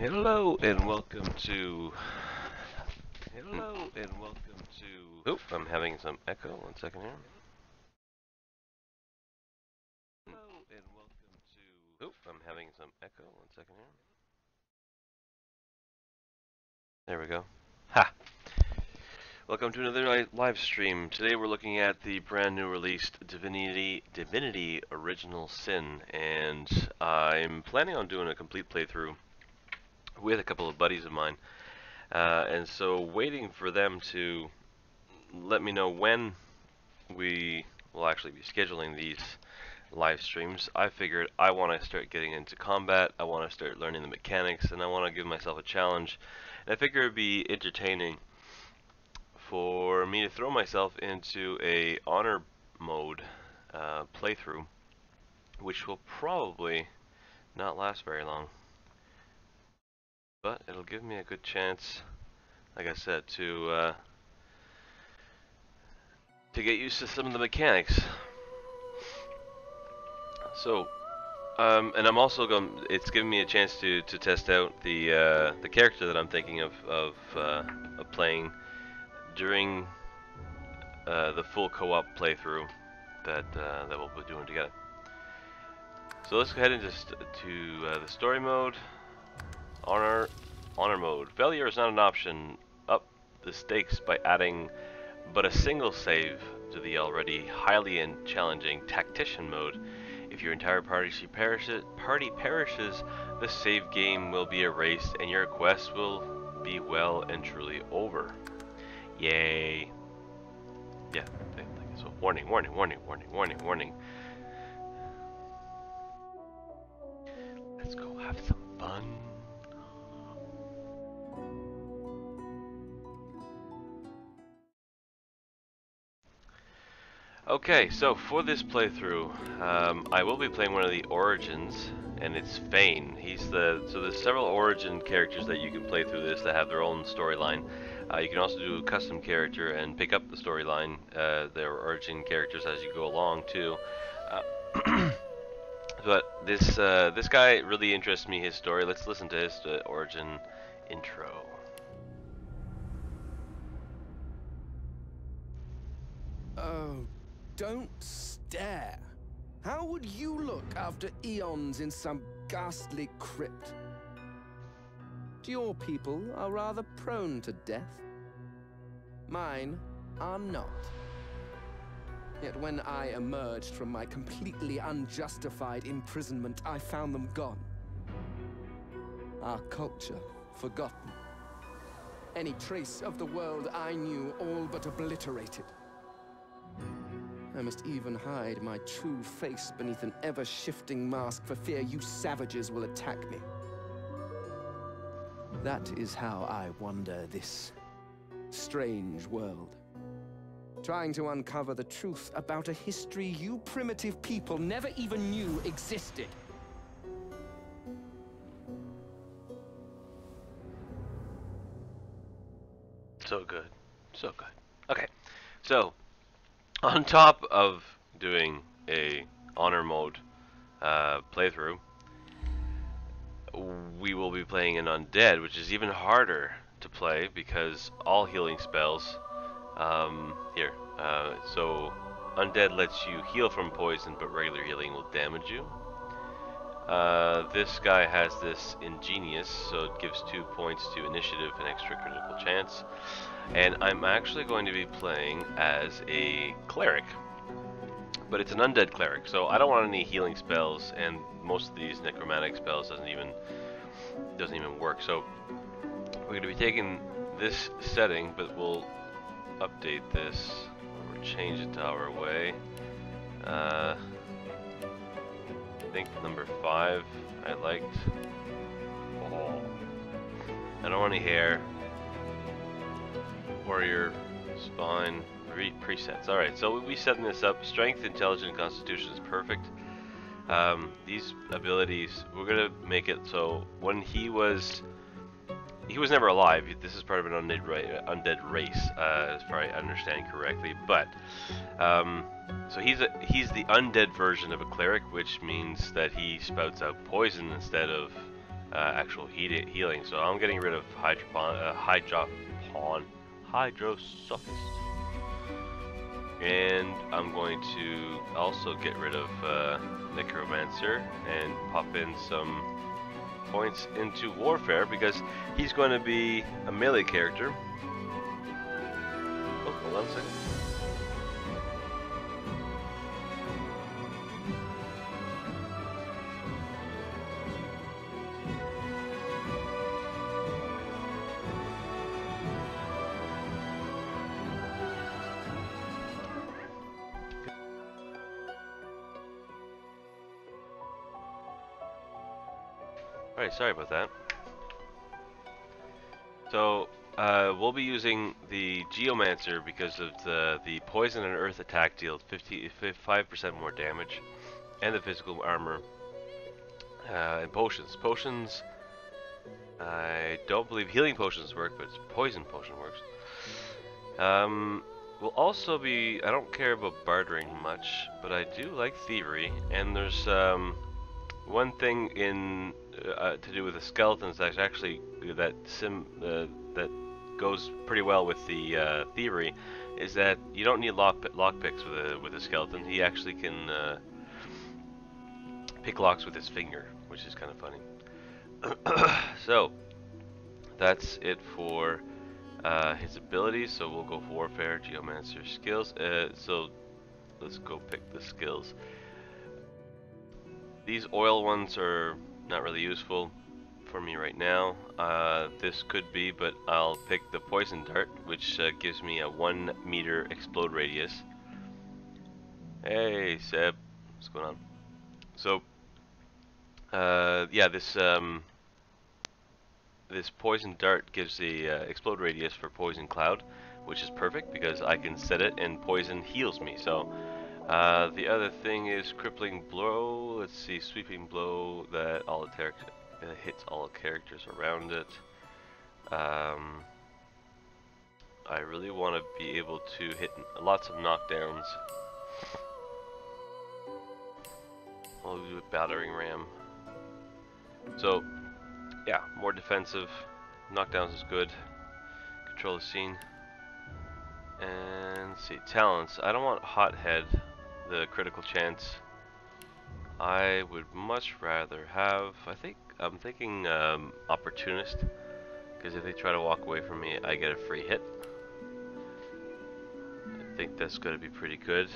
Hello and welcome to. Hello and welcome to. Oh, I'm having some echo. 1 second here. Hello and welcome to. Oh, I'm having some echo. 1 second here. There we go. Ha! Welcome to another live stream. Today we're looking at the brand new released Divinity Original Sin, and I'm planning on doing a complete playthrough with a couple of buddies of mine. And so waiting for them to let me know when we will actually be scheduling these live streams. I figured I want to start getting into combat, I want to start learning the mechanics, and I want to give myself a challenge. And I figure it'd be entertaining for me to throw myself into a honor mode playthrough, which will probably not last very long. But it'll give me a good chance, like I said, to get used to some of the mechanics. So, and I'm also it's giving me a chance to test out the character that I'm thinking of playing during the full co-op playthrough that we'll be doing together. So let's go ahead into the story mode. Honor mode. Failure is not an option. Up the stakes by adding but a single save to the already highly challenging tactician mode. If your entire party perishes, the save game will be erased and your quest will be well and truly over. Yay. Yeah, so warning, warning, warning, warning, warning, warning. Let's go have some fun. Okay, so for this playthrough, I will be playing one of the Origins, and it's Fane. So there's several Origin characters that you can play through this that have their own storyline. You can also do a custom character and pick up the storyline, their Origin characters as you go along too. But this guy really interests me, his story. Let's listen to his Origin intro. Oh, don't stare. How would you look after eons in some ghastly crypt? Your people are rather prone to death. Mine are not. Yet when I emerged from my completely unjustified imprisonment, I found them gone. Our culture forgotten. Any trace of the world I knew all but obliterated. I must even hide my true face beneath an ever-shifting mask for fear you savages will attack me. That is how I wander this strange world. Trying to uncover the truth about a history you primitive people never even knew existed. So good. So good. Okay, so on top of doing a honor mode playthrough, we will be playing an undead, which is even harder to play because all healing spells so undead lets you heal from poison, but regular healing will damage you. This guy has this ingenious, so it gives 2 points to initiative and extra critical chance. And I'm actually going to be playing as a cleric, but it's an undead cleric, so I don't want any healing spells, and most of these necromantic spells doesn't even work. So we're going to be taking this setting, but we'll update this or change it to our way. I think number 5 I liked. Oh, I don't want any hair. Warrior, spine, read presets. Alright, so we'll be setting this up. Strength, intelligence, constitution is perfect. These abilities, we're gonna make it so when he was never alive. This is part of an undead race, as far as I understand correctly. But so he's the undead version of a cleric, which means that he spouts out poison instead of actual healing. So I'm getting rid of Hydrosophist. And I'm going to also get rid of Necromancer and pop in some points into Warfare because he's going to be a melee character. Oh, hold on a second. Alright, sorry about that. So, we'll be using the Geomancer because of the poison and earth attack deals 5% more damage, and the physical armor, and potions. Potions, I don't believe healing potions work, but poison potion works. We'll also be, I don't care about bartering much, but I do like thievery, and there's one thing in to do with the skeletons that's actually that goes pretty well with the thievery, is that you don't need lockpicks with a skeleton. He actually can pick locks with his finger, which is kind of funny. So that's it for his abilities. So we'll go for Warfare, Geomancer, skills. So let's go pick the skills. These oil ones are not really useful for me right now. This could be, but I'll pick the Poison Dart, which gives me a 1 meter explode radius. Hey Seb, what's going on? So, yeah, this Poison Dart gives the explode radius for Poison Cloud, which is perfect because I can set it and poison heals me. So. The other thing is Crippling Blow. Let's see, Sweeping Blow that hits all the characters around it. I really want to be able to hit lots of knockdowns. I'll do a Battering Ram. So, yeah, more defensive. Knockdowns is good. Control the scene. And let's see, talents. I don't want Hothead. The critical chance. I would much rather have, I'm thinking Opportunist, because if they try to walk away from me, I get a free hit. I think that's going to be pretty good.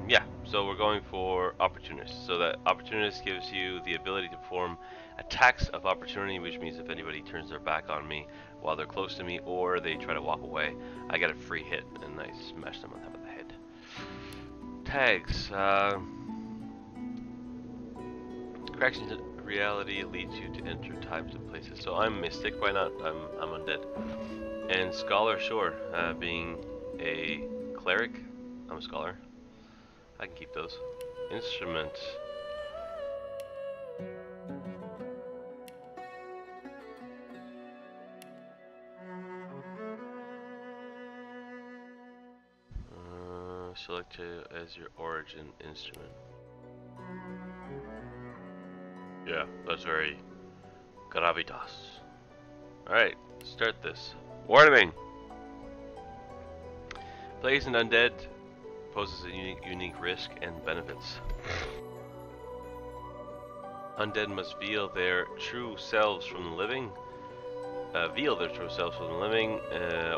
Yeah, so we're going for Opportunist. So that Opportunist gives you the ability to perform attacks of opportunity, which means if anybody turns their back on me while they're close to me or they try to walk away, I get a free hit and I smash them on top of the head. Tags. Corrections in reality leads you to enter times and places. So I'm Mystic, why not? I'm undead. And Scholar, sure. Being a cleric, I'm a scholar. I can keep those. Instrument. Select as your origin instrument. Yeah, that's very gravitas. Alright, start this. Warning! Plays an undead poses a unique risk and benefits. Undead must veil their true selves from the living.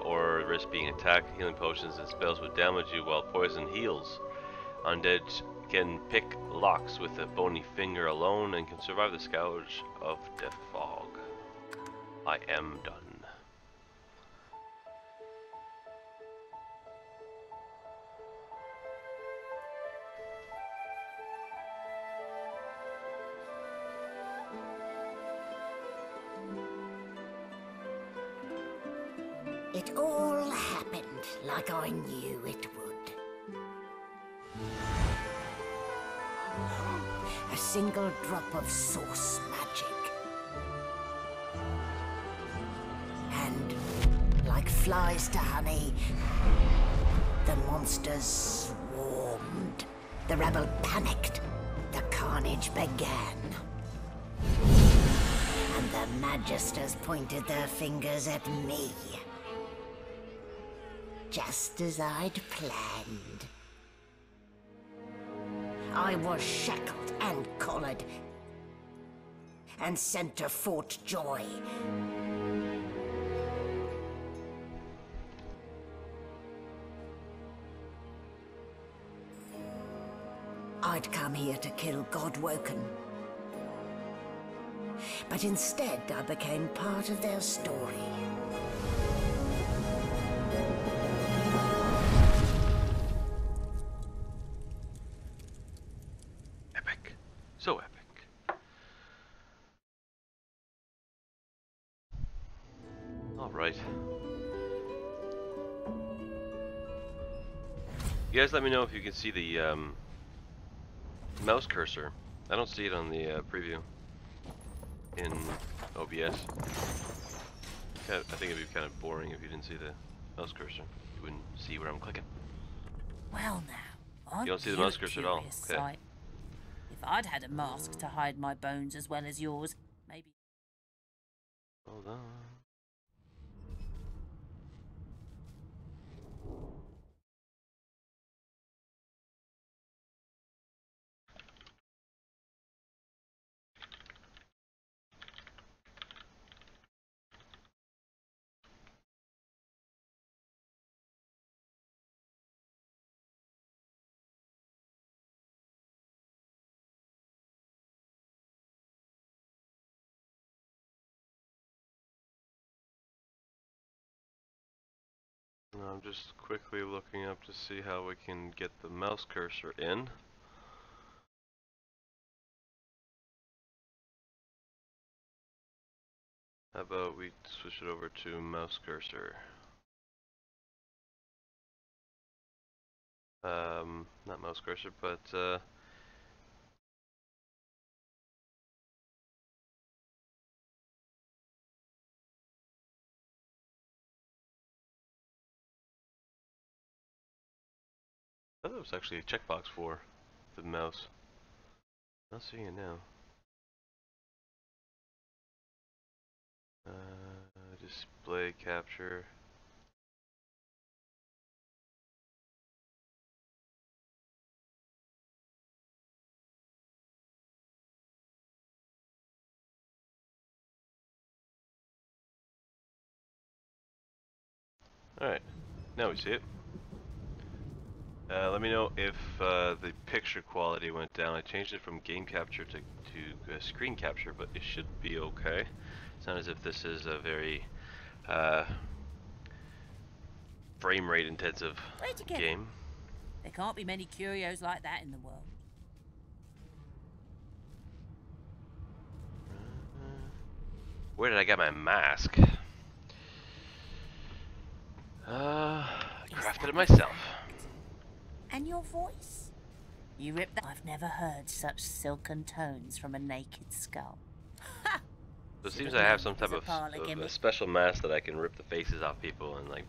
Or risk being attacked. Healing potions and spells would damage you while poison heals. Undead can pick locks with a bony finger alone and can survive the scourge of death fog. I am done. It all happened like I knew it would. A single drop of source magic. And, like flies to honey. The monsters swarmed. The rebel panicked. The carnage began. And the Magisters pointed their fingers at me. Just as I'd planned. I was shackled and collared. And sent to Fort Joy. I'd come here to kill Godwoken. But instead, I became part of their story. Epic. So epic. Alright. You guys let me know if you can see the mouse cursor. I don't see it on the preview in OBS. I think it'd be kind of boring if you didn't see the mouse cursor. You wouldn't see where I'm clicking. Well now, aren't You don't see the you mouse a cursor at all? curious Okay. sight? If I'd had a mask to hide my bones as well as yours, maybe... Hold on. I'm just quickly looking up to see how we can get the mouse cursor in. How about we switch it over to mouse cursor? Not mouse cursor, but I thought there was actually a checkbox for the mouse. Not seeing it now. Display capture. Alright, now we see it. Let me know if the picture quality went down. I changed it from game capture to screen capture, but it should be okay. It's not as if this is a very frame rate intensive game. There can't be many curios like that in the world. Where did I get my mask? I crafted it myself. And your voice? You ripped that. I've never heard such silken tones from a naked skull. Ha! So it seems I have some type of a gimmick. special mask that I can rip the faces off people and like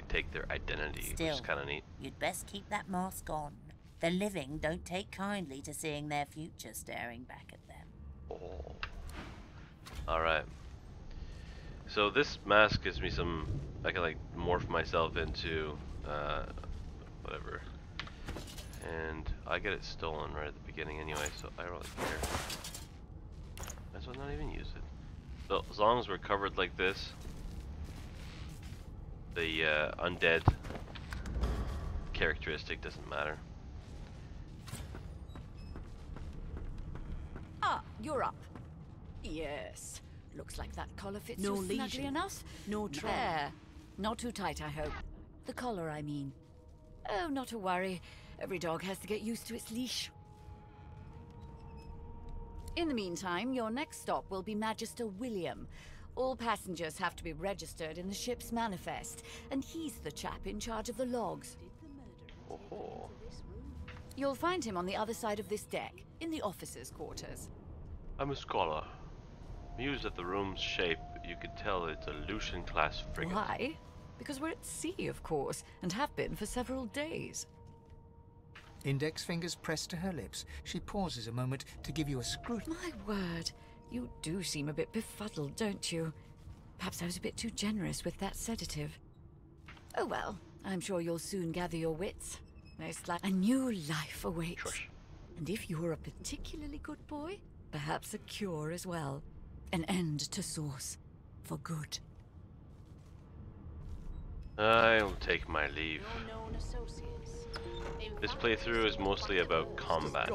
take their identity, which is Still, kind of neat. You'd best keep that mask on. The living don't take kindly to seeing their future staring back at them. Oh. Alright. So this mask gives me some, I can like morph myself into whatever. And I get it stolen right at the beginning anyway, so I don't really care. Might as well not even use it. So as long as we're covered like this, the undead characteristic doesn't matter. Ah, you're up. Yes. Looks like that collar fits No you snugly lesion. enough. No trouble. There. Not too tight, I hope. The collar, I mean. Oh, not to worry. Every dog has to get used to its leash. In the meantime, your next stop will be Magister William. All passengers have to be registered in the ship's manifest, and he's the chap in charge of the logs. Oh. You'll find him on the other side of this deck, in the officers' quarters. I'm a scholar. Amused at the room's shape, you could tell it's a Lucian-class frigate. Why? Because we're at sea, of course, and have been for several days. Index fingers pressed to her lips, she pauses a moment to give you a scrutiny. My word, you do seem a bit befuddled, don't you? Perhaps I was a bit too generous with that sedative. Oh well, I'm sure you'll soon gather your wits. Most like a new life awaits. Shush. And if you're a particularly good boy, perhaps a cure as well. An end to Source. For good. I'll take my leave. This playthrough is mostly about combat.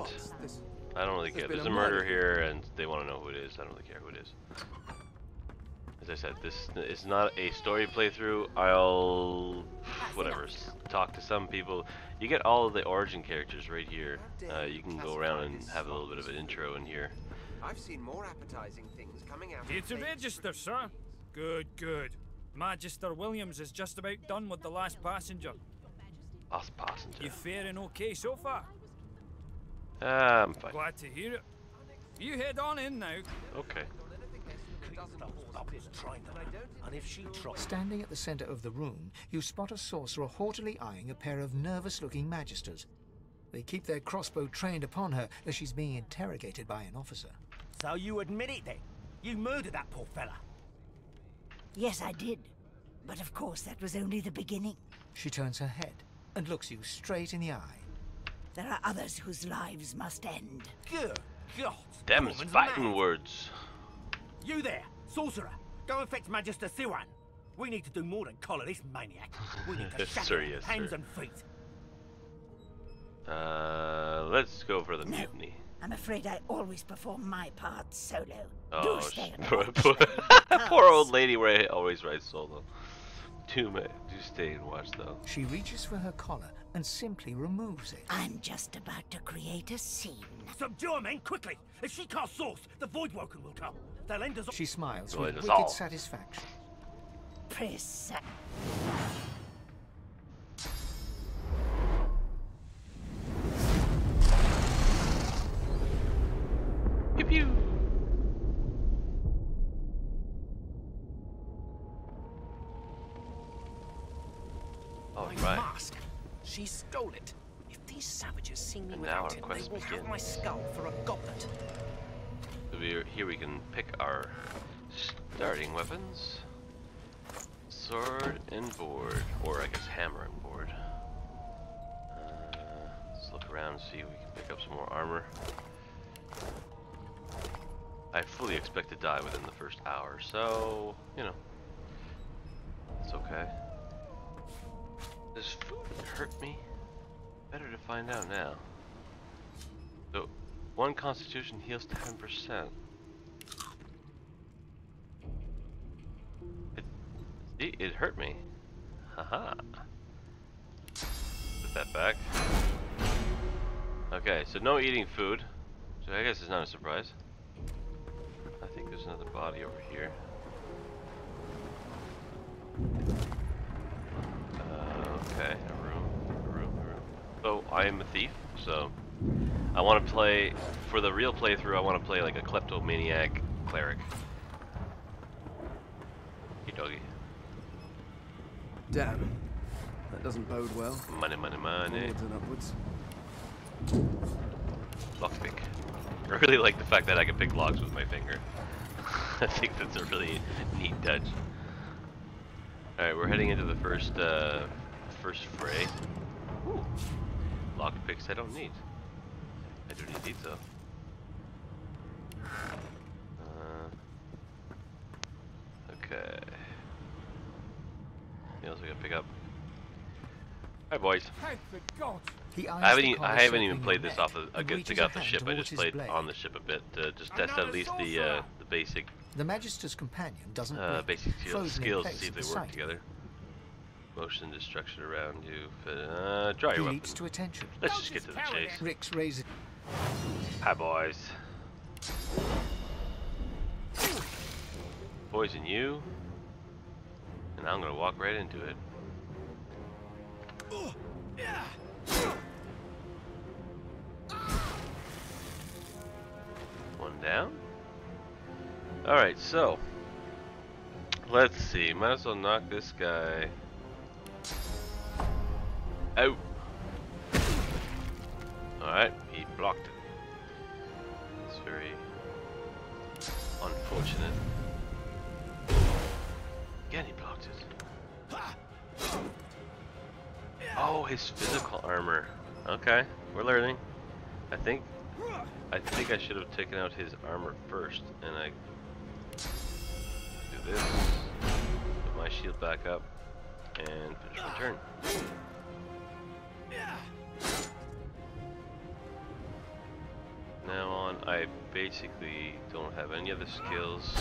I don't really care. There's a murder here and they want to know who it is. I don't really care who it is. As I said, this is not a story playthrough. I'll whatever, talk to some people. You get all of the origin characters right here. You can go around and have a little bit of an intro in here. I've seen more appetizing things coming out. Here to register, sir. Good, good. Magister Williams is just about done with the last passenger. Last passenger. You faring okay so far? I'm fine. Glad to hear it. You head on in now. Okay. Standing at the center of the room, you spot a sorcerer haughtily eyeing a pair of nervous-looking magisters. They keep their crossbow trained upon her as she's being interrogated by an officer. So you admit it then? You murdered that poor fella? Yes, I did. But of course, that was only the beginning. She turns her head and looks you straight in the eye. There are others whose lives must end. Good God. Them's woman's fighting mad. words. You there, sorcerer. Go and fetch Magister Siwan. We need to do more than collar this maniac. We need to Yes, shackle sir, him yes, hands sir. and feet. Let's go for the No. mutiny. I'm afraid I always perform my part solo. Oh, Do stay on poor, watch. poor old lady where I always ride solo. Do stay and watch though. She reaches for her collar and simply removes it. I'm just about to create a scene. Subdue her, men, quickly. If she casts source, the Voidwoken will come. They'll end us. She smiles Join with us wicked all. satisfaction. Precise. Pew pew. All My right. mask. She stole it. If these savages see me And now without our it, quest they will have begins. my skull for a goblet. So here we can pick our starting weapons. Sword and board, or I guess hammer and board. Let's look around and see if we can pick up some more armor. I fully expect to die within the first hour, so, you know, it's okay. Does food hurt me? Better to find out now. So, 1 constitution heals 10%. It hurt me. Haha. Put that back. Okay, so no eating food. So I guess it's not a surprise. I think there's another body over here. Okay, a room. So I am a thief, so I want to play, for the real playthrough, I want to play like a kleptomaniac cleric. Hey doggy. Damn. That doesn't bode well. Money. Onwards and upwards. Lockpick. I really like the fact that I can pick locks with my finger. I think that's a really neat touch. Alright, we're heading into the first fray. Ooh. Lockpicks I don't need. I do need these though. Okay. Anything else we gotta pick up? Hi boys. Thank the gods. He eyes I haven't, the I collar haven't circling even played your this neck off of and to reaches get a off the hand ship. I towards just his played blade. on the ship a bit to just test at least the basic The Magister's companion doesn't blink, basic frozen in skills to place see if at they the work sight. together. Motion destruction around you. Draw He your weapon. leaps to attention. Let's just get to the chase. Rix raises. Hi boys. Poison you. And I'm gonna walk right into it. One down. Alright, so let's see. Might as well knock this guy Out. Alright, he blocked it. It's very unfortunate. Again, he blocked it. Oh, his physical armor. Okay, we're learning. I think I should have taken out his armor first, and I do this, put my shield back up, and finish my turn. Now on, I basically don't have any other skills.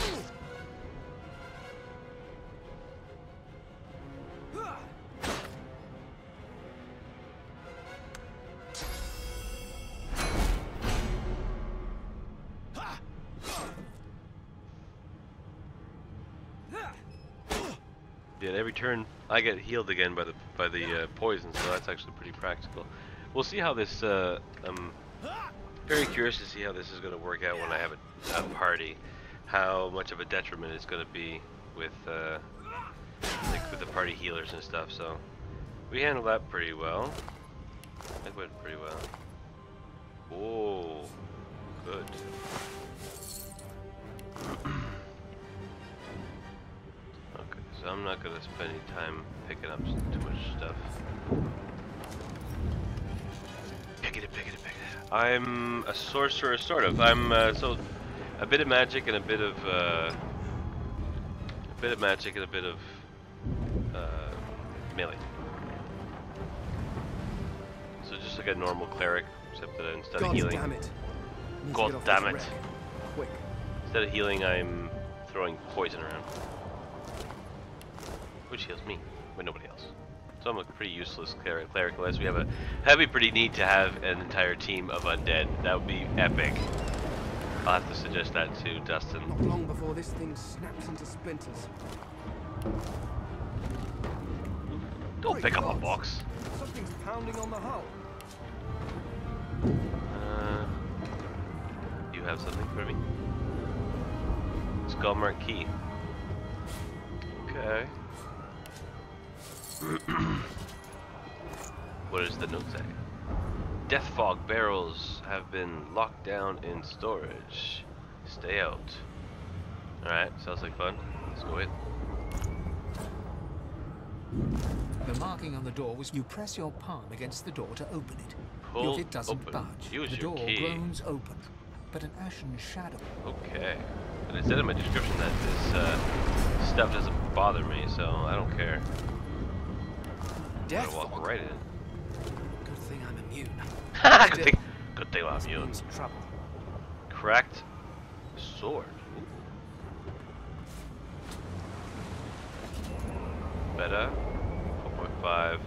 Yeah, every turn I get healed again by the poison, so that's actually pretty practical. We'll see how this. I'm very curious to see how this is going to work out when I have a party. How much of a detriment it's going to be with like with the party healers and stuff. So we handled that pretty well. That went pretty well. Whoa, good. Okay, so I'm not gonna spend any time picking up too much stuff. Pick it. I'm a sorcerer, sort of. I'm so a bit of magic and a bit of melee. So just like a normal cleric, except that instead of healing. Damn it. God damn it! Quick. Instead of healing, I'm throwing poison around, which heals me, but nobody else. So I'm a pretty useless cleric unless we have a. That'd be pretty neat to have an entire team of undead. That would be epic. I'll have to suggest that to Dustin. Not long before this thing snaps into splinters. Don't pick up a box. Something's pounding on the hull. You have something for me? Skull mark key. Okay. What does the note say? Death fog barrels have been locked down in storage. Stay out. Alright, sounds like fun. Let's go in. The marking on the door was you press your palm against the door to open it. Pull If it doesn't open. budge, Use the your door key. groans open, but an ashen shadow. Okay. And it said in my description that this stuff doesn't bother me, so I don't care. I'm Death gonna walk fog. right in. Good thing I'm immune. Good thing I'm immune. Means trouble. Cracked sword. Better. 4.5.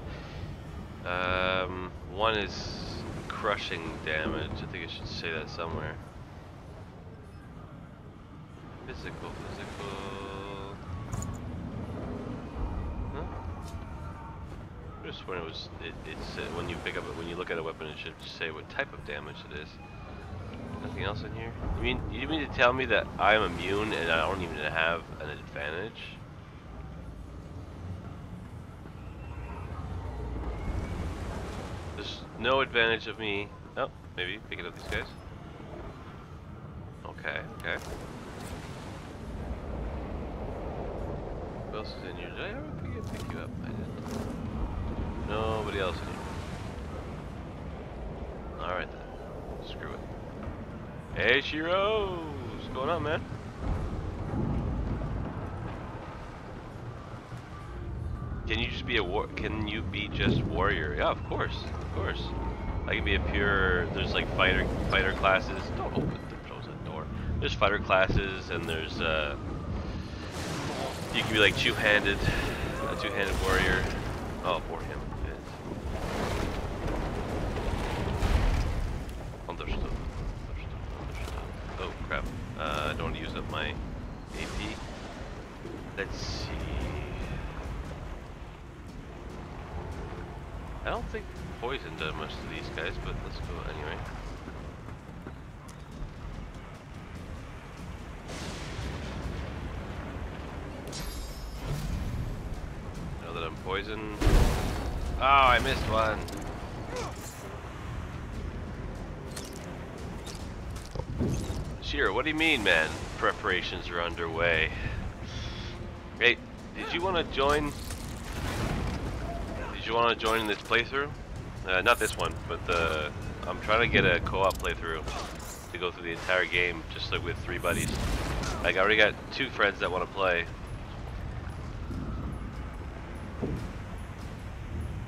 One is crushing damage. I think I should say that somewhere. Physical. Huh? I just when it's when you pick up it, when you look at a weapon, it should say what type of damage it is. Nothing else in here? You mean to tell me that I'm immune and I don't even have an advantage? There's no advantage of me. Oh, maybe picking up these guys. Okay. Who else is in here? Did I ever pick you up? I didn't. Nobody else in here. Alright then. Screw it. Hey Shiro! What's going on, man? Can you just be can you be just warrior? Yeah, of course. I can be a pure, there's like fighter classes. Don't close that door. There's fighter classes and there's you can be like a two-handed warrior. Oh, for him. Understood. Oh crap. I don't want to use up my AP. Let's see. I don't think poison does much to these guys, but let's go anyway. Now that I'm poisoned, poison. Oh, I missed one. Shira, what do you mean, man? Preparations are underway. Hey, did you want to join? Did you want to join this playthrough? Not this one, but I'm trying to get a co-op playthrough to go through the entire game, just like with 3 buddies. Like, I already got 2 friends that want to play.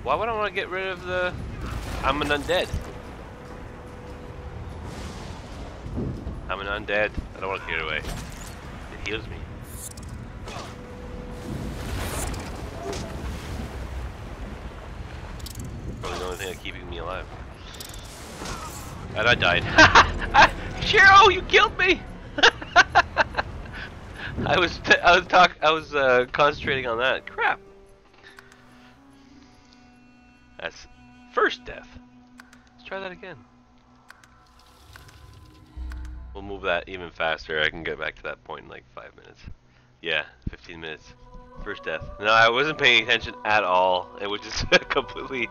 Why would I want to get rid of the... I'm an undead. I'm an undead. I don't want to get it away. It heals me. Probably the only thing that's keeping me alive. And I died. Shiro, you killed me! I was concentrating on that. Crap. That's first death. Let's try that again. We'll move that even faster. I can get back to that point in like 5 minutes. Yeah, 15 minutes. First death. No, I wasn't paying attention at all. It was just completely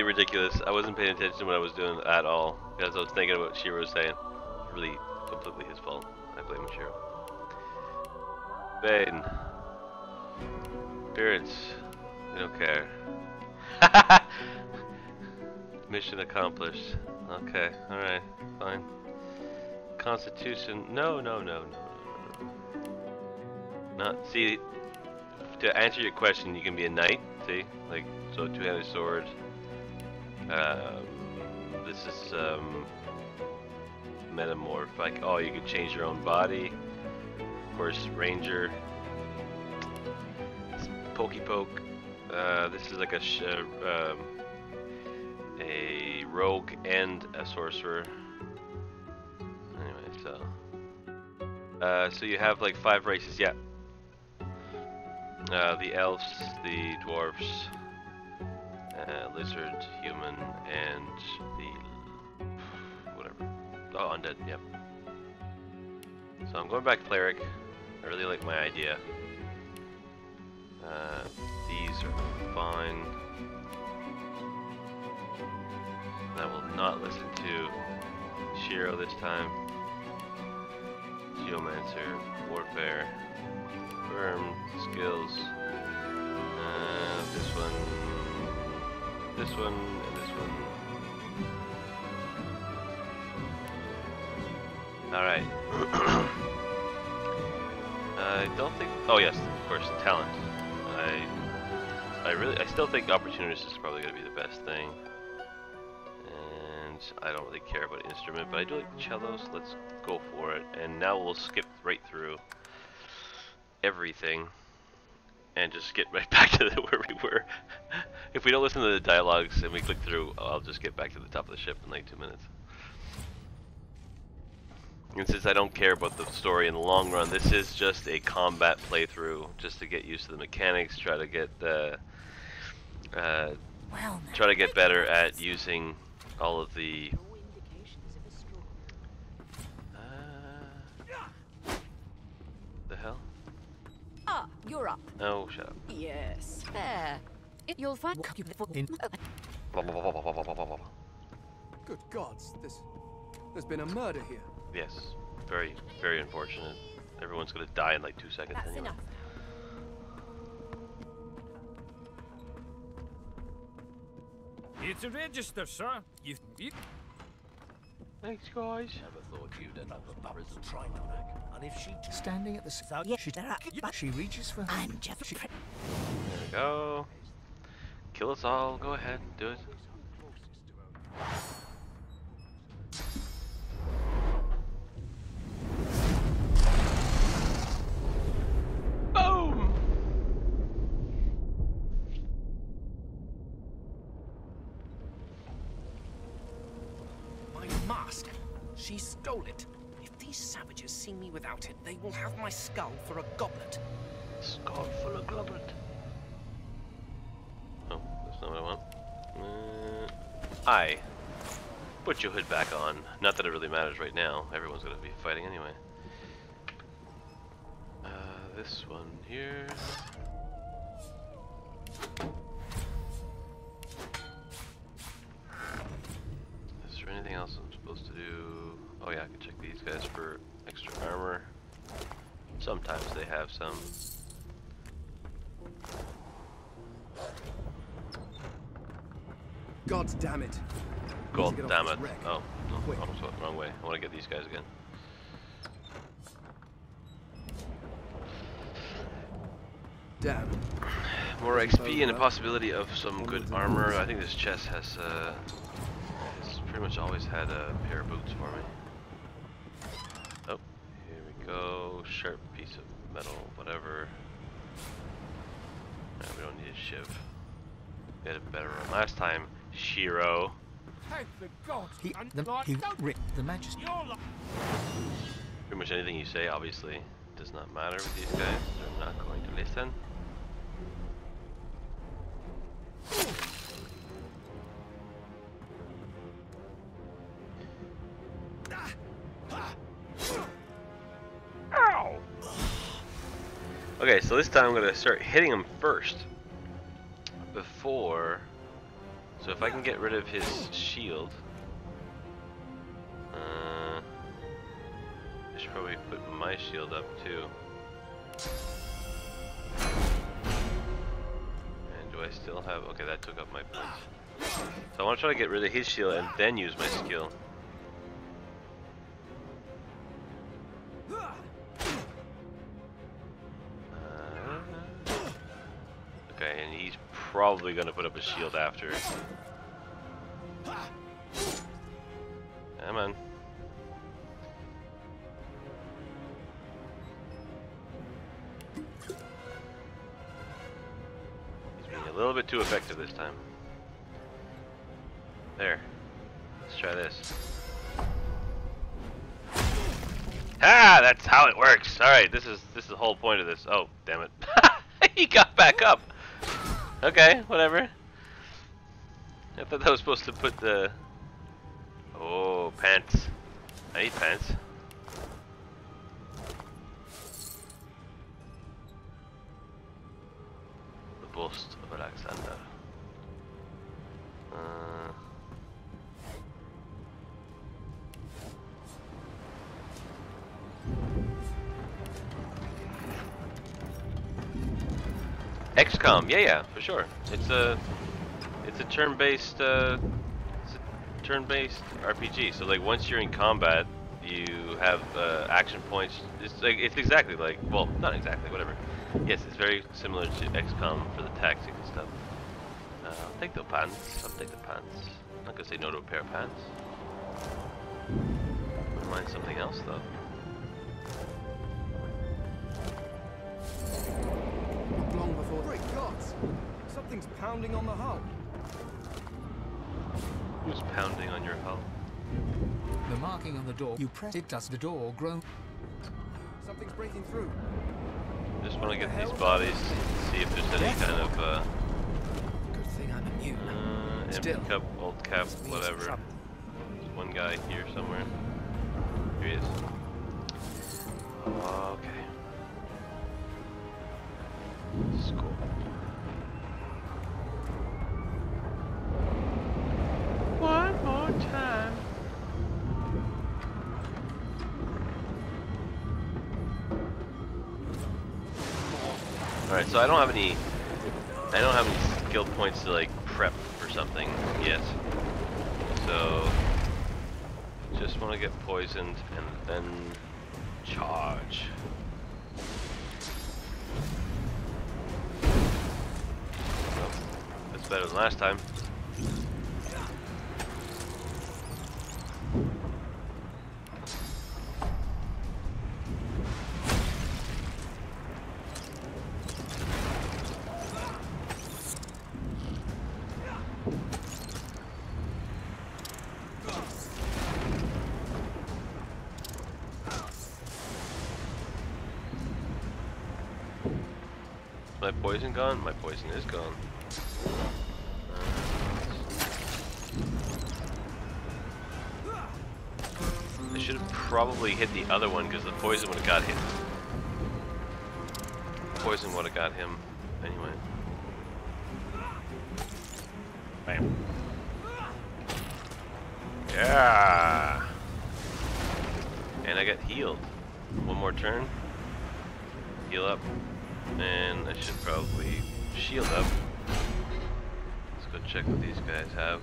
ridiculous. I wasn't paying attention to what I was doing at all because I was thinking about what Shiro was saying. Really, completely his fault. I blame Shiro. Bane. Spirits. We don't care. Mission accomplished. Okay, alright, fine. Constitution. No. Not. See, to answer your question, you can be a knight, see? Like, so 2-handed sword. This is, metamorph. Like, oh, you can change your own body. Of course, ranger. Pokey poke. This is like a rogue and a sorcerer. Anyway, so you have like 5 races, yeah. The elves, the dwarves, lizard, human, and the whatever. Oh, undead, yep. So I'm going back to cleric. I really like my idea. These are fine. I will not listen to Shiro this time. Geomancer, warfare, firm, skills. This one, and this one. Alright. I don't think. Oh, yes, of course, talent. I still think opportunist is probably going to be the best thing. And I don't really care about instrument, but I do like cellos. Let's go for it. And now we'll skip right through everything and just get right back to where we were. If we don't listen to the dialogues and we click through, I'll just get back to the top of the ship in like 2 minutes. And since I don't care about the story in the long run, this is just a combat playthrough, just to get used to the mechanics, try to get better at using all of the the hell? Ah, you're up. Oh, shut up. Yes, fair. You'll find Good gods, there's been a murder here. Yes, very, very unfortunate. Everyone's gonna die in like 2 seconds That's anyway. enough. It's a register, sir. You. Thanks, guys. Never thought you'd end up a prison Trimark. And if she Standing at the she reaches for her. I'm just... There we go. Kill us all. Go ahead, do it. Boom! My mask. She stole it. If these savages see me without it, they will have my skull for a goblet. Skull full of goblet. Oh, that's not what I want. Aye. Put your hood back on. Not that it really matters right now. Everyone's gonna be fighting anyway. This one here. have some. God damn it. God Need to get damn off it. this wreck. Oh, no, Quick. almost went the wrong way. I want to get these guys again. Damn. More XP and a possibility of some good armor. I think this chest has pretty much always had a pair of boots for me. Oh, here we go. Sharp piece of metal, whatever. No, we don't need a shiv. We had a better one last time. Shiro. Thank the gods. He Don't ripped the Magister. Pretty much anything you say, obviously, does not matter with these guys. They're not going to listen. Ow! Okay, so this time I'm gonna start hitting him first. Before. So if I can get rid of his shield. I should probably put my shield up too. And do I still have... Okay, that took up my points. So I want to try to get rid of his shield and then use my skill. Okay, and he's probably going to put up a shield after. Come on. He's being a little bit too effective this time. There. Let's try this. Ah, that's how it works. All right, this is the whole point of this. Oh, damn it! He got back up. Okay, whatever. I thought that was supposed to put the... Oh, pants. I need pants. The bust of Alexander. XCOM, yeah, for sure. It's a turn-based RPG. So like once you're in combat, you have action points. It's exactly like, well, not exactly, whatever. Yes, it's very similar to XCOM for the tactics and stuff. I'll take the pants. I'll take the pants. I'm not gonna say no to a pair of pants. Wouldn't mind something else though. Long before. Great gods! Something's pounding on the hull. Who's pounding on your hull? The marking on the door, you press it, does the door grow? Something's breaking through. Just want to get these bodies, see if there's any kind of Good thing I'm immune. empty cup, old cap, whatever. There's one guy here somewhere. Here he is. Okay. This is cool. One more time. Alright, so I don't have any skill points to like prep for something yet. So just want to get poisoned and then charge. Oh, that's better than last time. My poison gone? My poison is gone. I should have probably hit the other one because the poison would have got him. Poison would have got him anyway. Bam. Yeah. And I got healed. One more turn. Heal heal up, and I should probably shield up. Let's go check what these guys have.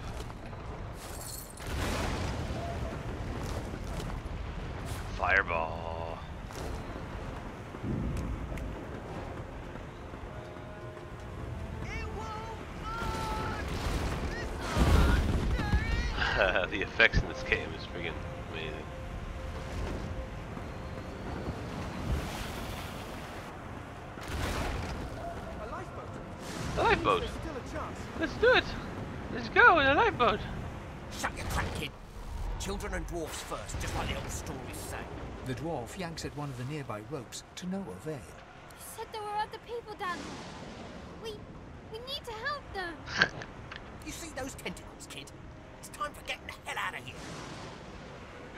Fireball. The effects in this game is freaking amazing. A lifeboat. Let's do it. Let's go in a lifeboat. Shut your trap, kid. Children and dwarfs first, just like the old stories say. The dwarf yanks at one of the nearby ropes to no avail. You said there were other people down there. We need to help them. You see those tentacles, kid? It's time for getting the hell out of here.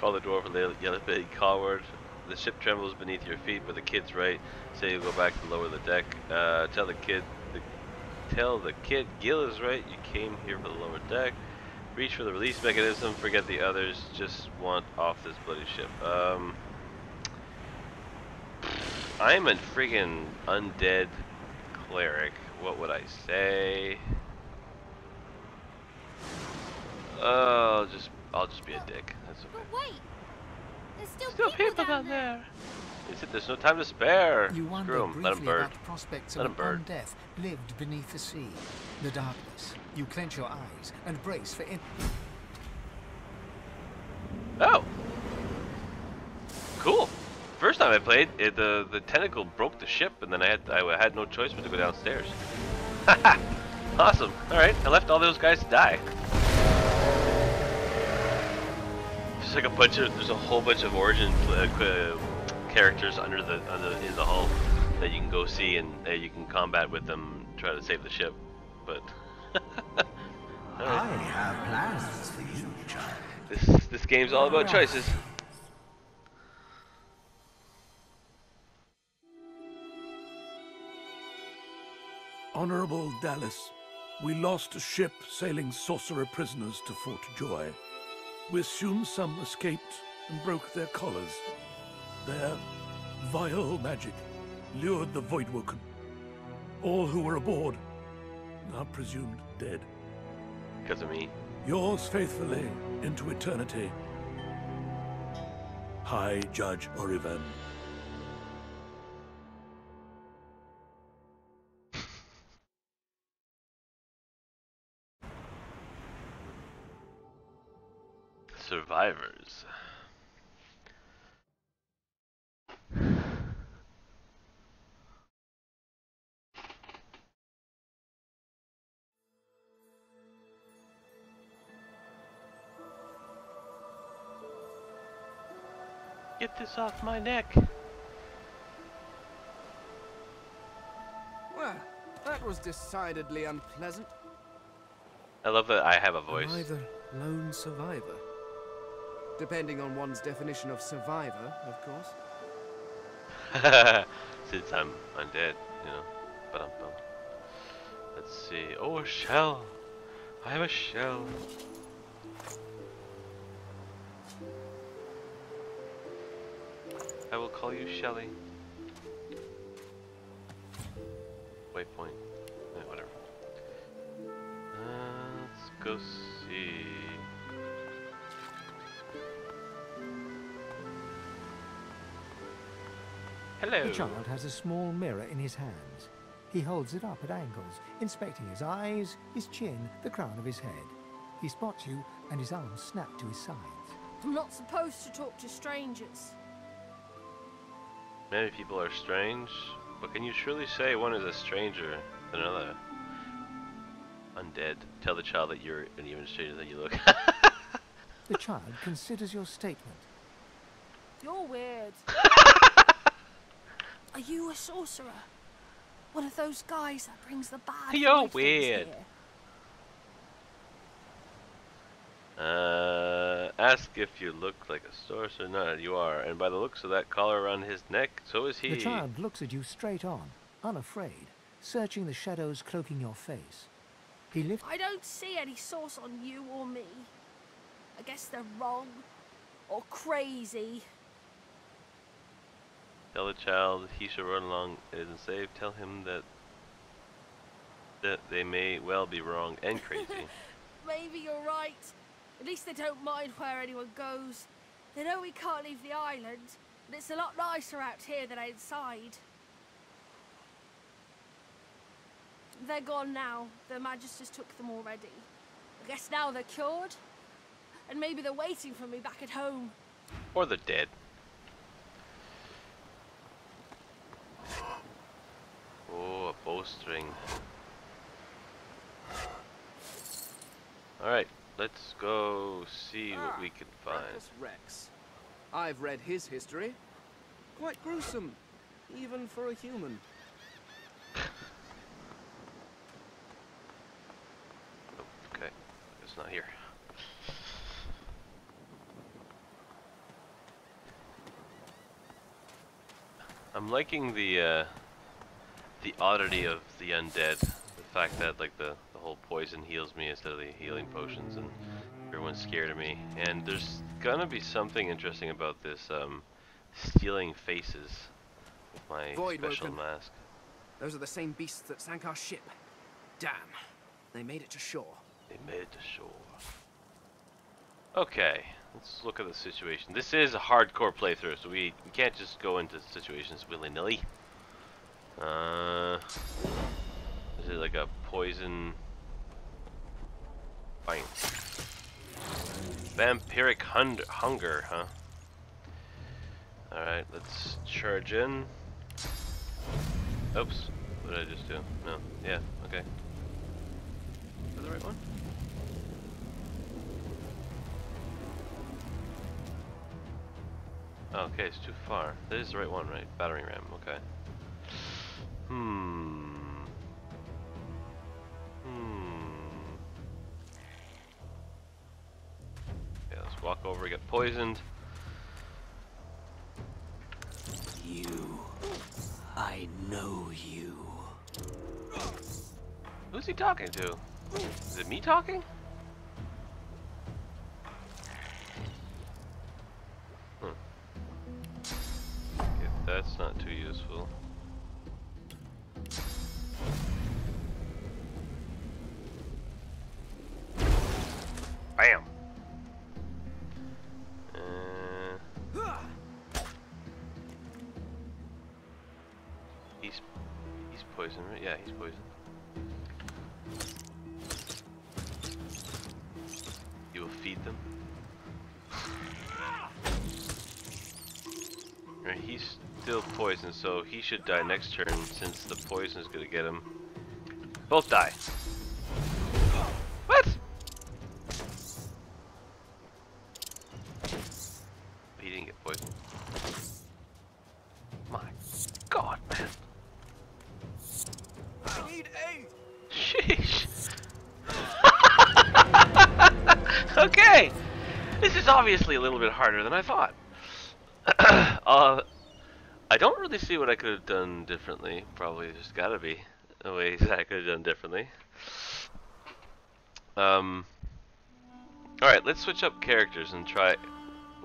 Call the dwarf and yell a big coward. The ship trembles beneath your feet, but the kid's right. Say you go back to lower the deck. Tell the kid Gil is right. You came here for the lower deck. Reach for the release mechanism. Forget the others. Just want off this bloody ship. I'm a friggin' undead cleric. What would I say? I'll just be a dick. That's okay. But wait, there's still people down there. Is it? There's no time to spare. You wonder Screw 'em. briefly Let 'em burn. about the prospects Let of 'em burn. undeath lived beneath the sea. The darkness. You clench your eyes and brace for Oh, cool. First time I played, the tentacle broke the ship, and then I had no choice but to go downstairs. Haha, awesome. All right, I left all those guys to die. There's like there's a whole bunch of origin characters in the hull that you can go see, and you can combat with them, try to save the ship. But I have plans for you, child. This game's all about choices. Honorable Dallas, we lost a ship sailing sorcerer prisoners to Fort Joy. We assume some escaped and broke their collars. Their vile magic lured the Voidwoken. All who were aboard are presumed dead. Because of me. Yours faithfully into eternity, High Judge Orivan. Survivors. Get this off my neck. Well, that was decidedly unpleasant. I love that I have a voice. Am I the lone survivor? Depending on one's definition of survivor, of course. Since I'm undead, you know. But let's see. Oh, a shell. I have a shell. I will call you Shelly. Waypoint. Whatever. Let's go see. Hello. The child has a small mirror in his hands. He holds it up at angles, inspecting his eyes, his chin, the crown of his head. He spots you, and his arms snap to his sides. I'm not supposed to talk to strangers. Many people are strange, but can you truly say one is a stranger than another? Undead. Tell the child that you're an even stranger than you look. The child considers your statement. You're weird. Are you a sorcerer? One of those guys that brings the bad You're vibes weird. here? Ask if you look like a sorcerer. No, you are. And by the looks of that collar around his neck, so is he. The child looks at you straight on, unafraid, searching the shadows cloaking your face. He lifts. I don't see any source on you or me. I guess they're wrong or crazy. Tell the child he should run along. It isn't safe. Tell him that they may well be wrong and crazy. Maybe you're right. At least they don't mind where anyone goes. They know we can't leave the island, but it's a lot nicer out here than outside. They're gone now. The Magisters took them already. I guess now they're cured. And maybe they're waiting for me back at home. Or they're dead. Oh, a bowstring. Alright, let's go see what we can find. Rex. I've read his history. Quite gruesome, even for a human. Okay, it's not here. I'm liking the oddity of the undead. The fact that like the whole poison heals me instead of the healing potions, and everyone's scared of me. And there's gonna be something interesting about this stealing faces with my special mask. Those are the same beasts that sank our ship. Damn, they made it to shore. They made it to shore. Okay, let's look at the situation. This is a hardcore playthrough, so we can't just go into situations willy-nilly. Is it like a poison? Fine. Vampiric hunger, huh? Alright, let's charge in. Oops, what did I just do? No, yeah, okay. Is that the right one? Okay, it's too far. That is the right one, right? Battering ram, okay. Yeah, let's walk over, get poisoned. You. I know you. Who's he talking to? Is it me talking? Okay, that's not too useful. Bam! He's poisoned, right? Yeah, he's poisoned. You will feed them. Right, he's still poisoned, so he should die next turn since the poison is gonna get him. Both die. What? He didn't get poisoned. My God, man. I need aid. Sheesh. Okay. This is obviously a little bit harder than I thought. I don't really see what I could have done differently. Probably there's gotta be a way that I could have done differently. Alright, let's switch up characters and try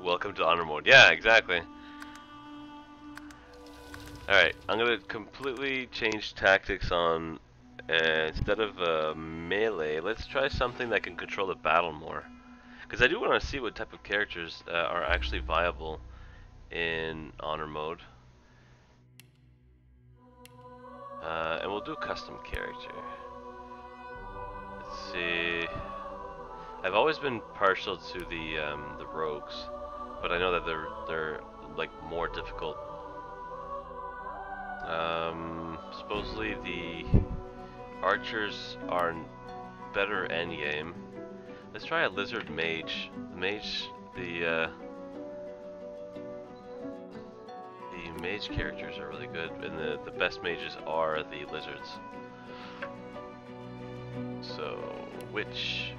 Welcome to Honor Mode. Yeah, exactly. Alright, I'm gonna completely change tactics on instead of melee, let's try something that can control the battle more. Because I do want to see what type of characters are actually viable in Honor Mode. And we'll do custom character. Let's see. I've always been partial to the rogues, but I know that they're like more difficult. Supposedly the archers are better endgame. Let's try a lizard mage. The mage characters are really good, and the best mages are the lizards. So, let's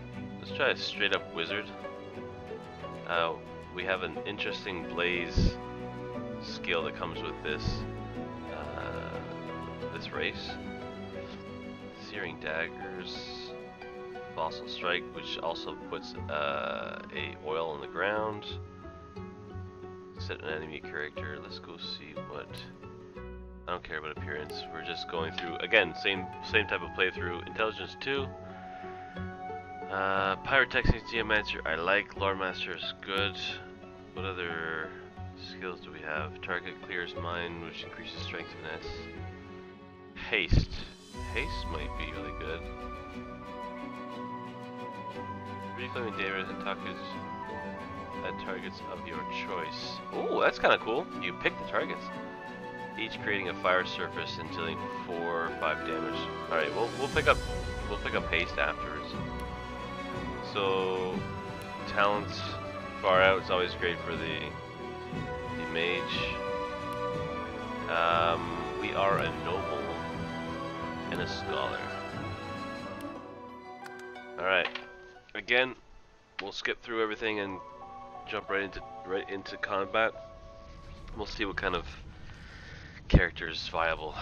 try a straight up wizard. We have an interesting blaze skill that comes with this race. Searing daggers, fossil strike, which also puts a oil on the ground. Set an enemy character. Let's go see what. I don't care about appearance. We're just going through again. Same type of playthrough. Intelligence 2. Pyrotechnics, Geomancer. I like. Loremaster is good. What other skills do we have? Target clears mind, which increases strength finesse. Haste. Haste might be really good. Reclaiming damage at targets of your choice. Oh, that's kind of cool. You pick the targets. Each creating a fire surface and dealing 4 or 5 damage. All right, we'll pick up haste afterwards. So talents far out is always great for the mage. We are a noble and a scholar. All right. Again, we'll skip through everything and jump right into combat. We'll see what kind of character is viable.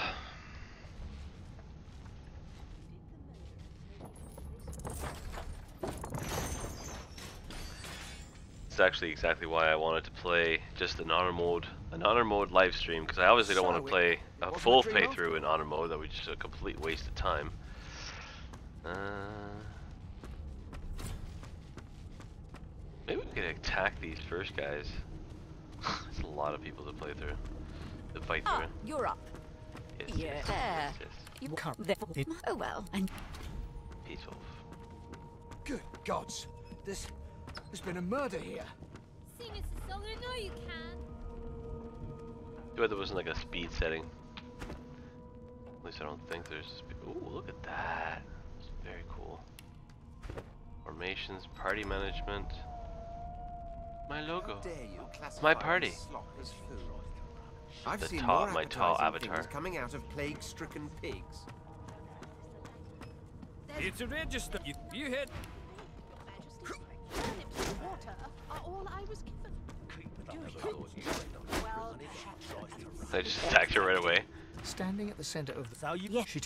It's actually exactly why I wanted to play just an honor mode live stream, because I obviously don't want to play a full playthrough in honor mode. That would be just a complete waste of time. Maybe we could attack these first guys. There's a lot of people to play through, to fight through. You're up. Yes, Yeah. yes, yes, yes. You can't. Oh well. And Peaceful. Good gods, there's been a murder here. See, Mr. Song, I know you can. Too bad there wasn't like a speed setting. At least I don't think there's. Ooh, look at that. It's very cool. Formations, party management. My logo. My party. I've seen my more tall appetizing avatar. things coming out of plague-stricken pigs. It's a register. You hit. Water are all I was given. Well, I just attacked her right away. Standing at the center of the... So you... yes, She...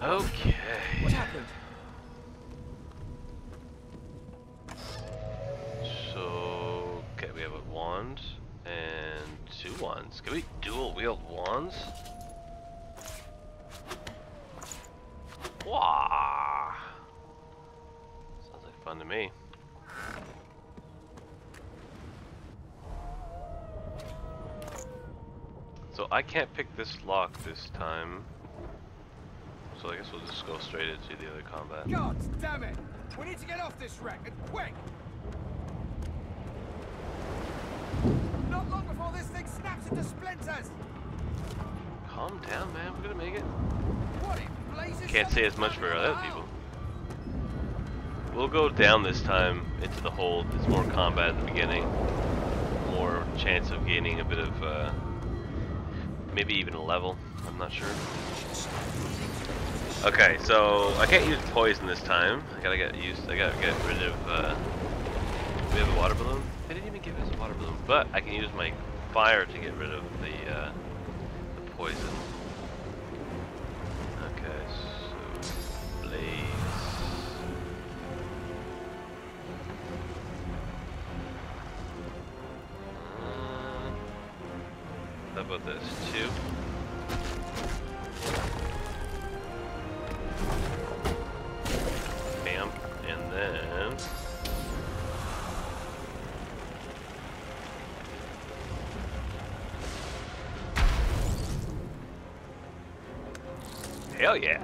Okay. What happened? So, okay, we have a wand and 2 wands. Can we dual wield wands? Wow. Sounds like fun to me. So I can't pick this lock this time. So I guess we'll just go straight into the other combat. God damn it! We need to get off this wreck, and quick! Not long before this thing snaps into splinters! Calm down, man. We're gonna make it. What in blazes? Can't say as much for other people. We'll go down this time into the hold. It's more combat at the beginning. More chance of gaining a bit of, maybe even a level. I'm not sure. Okay, so I can't use poison this time. I gotta get rid of, we have a water balloon? They didn't even give us a water balloon, but I can use my fire to get rid of the poison. Okay, so blaze. How about this? 2. Bam, and then hell yeah.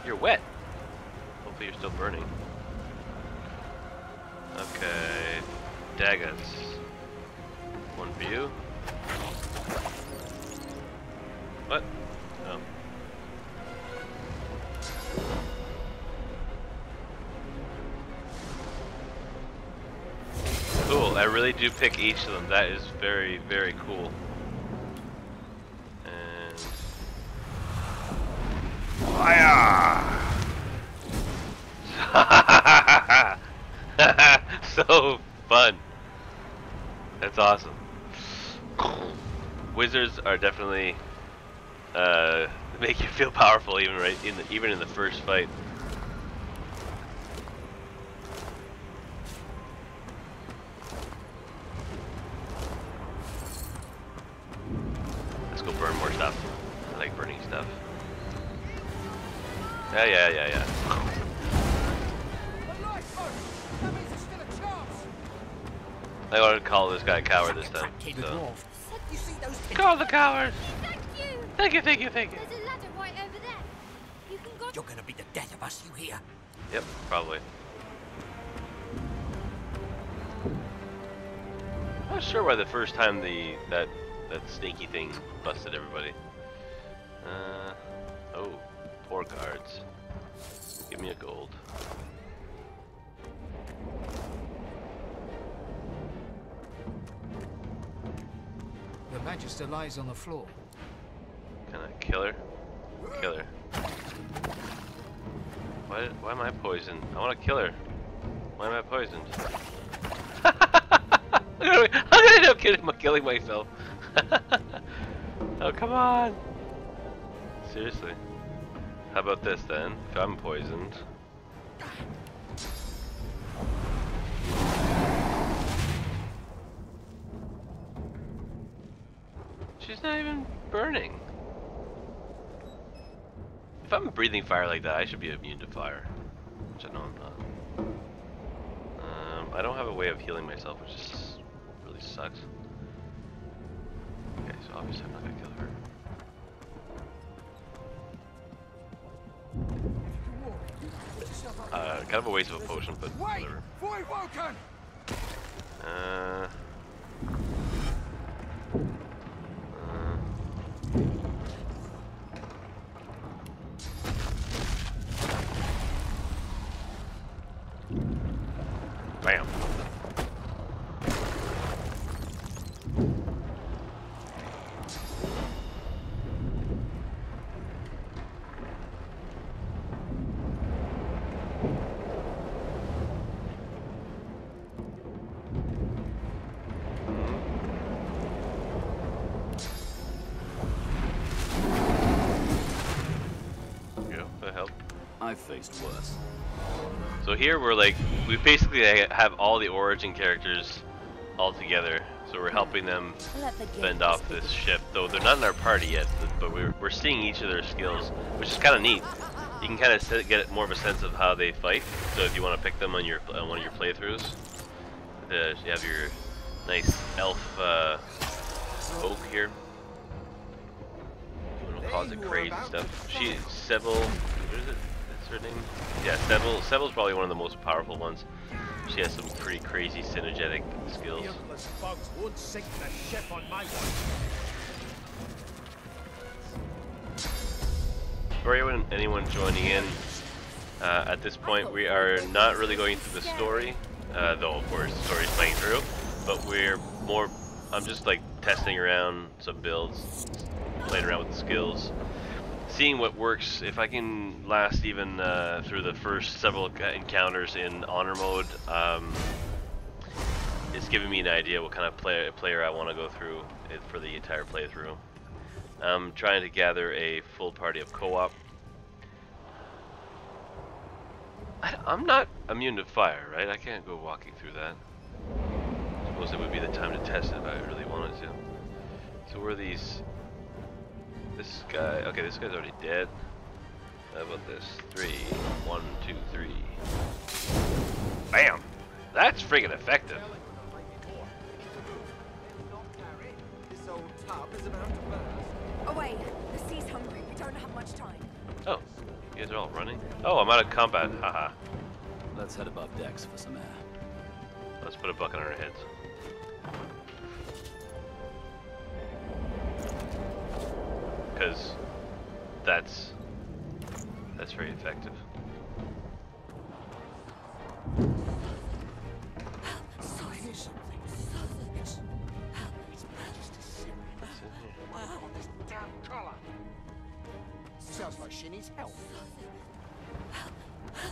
You're wet. Hopefully you're still burning. Okay, daggers. One for you. What? Oh. Cool, I really do pick each of them. That is very, very cool. And Fire! So fun. That's awesome. Wizards are definitely make you feel powerful even in the first fight. Let's go burn more stuff. I like burning stuff. Yeah. I ought to call this guy a coward this time. So. Call the coward! Thank you. There's a ladder right over there. You can go. You're gonna be the death of us, you hear? Yep, probably. I'm not sure why the first time that sneaky thing busted everybody. Oh, 4 cards. Give me a gold. The Magister lies on the floor. Can I kill her? Kill her. Why am I poisoned? I want to kill her. Why am I poisoned? I'm gonna end up killing myself. Oh, come on! Seriously. How about this then? If I'm poisoned. She's not even burning. If I'm breathing fire like that, I should be immune to fire. Which I know I'm not. I don't have a way of healing myself, which is really sucks. Okay, so obviously I'm not gonna kill her. Kind of a waste of a potion, but whatever. Bam. I've faced worse. So here we basically have all the origin characters all together. So we're helping them fend off this ship. Though they're not in our party yet, but we're seeing each of their skills, which is kind of neat. You can kind of get more of a sense of how they fight. So if you want to pick them on one of your playthroughs, you have your nice elf oak here. Cause it crazy stuff. Seville. What is it? Her name? Yeah, Seville's probably one of the most powerful ones. She has some pretty crazy synergetic skills. For anyone joining in, at this point we are not really going through the story, though of course the story's playing through, but I'm just like testing around some builds, playing around with the skills. Seeing what works. If I can last even through the first several encounters in honor mode, it's giving me an idea what kind of player I want to go through for the entire playthrough. I'm trying to gather a full party of co-op. I'm not immune to fire, right? I can't go walking through that. I suppose it would be the time to test it if I really wanted to. So where are these? This guy, okay, this guy's already dead. How about this? 3, 1, 2, 3. Bam! That's friggin' effective. Away, the sea's hungry. We don't have much time. Oh, you guys are all running? Oh, I'm out of combat. Haha. Let's head above decks for some air. Let's put a bucket on our heads. Because that's very effective. Sounds like relish in his help.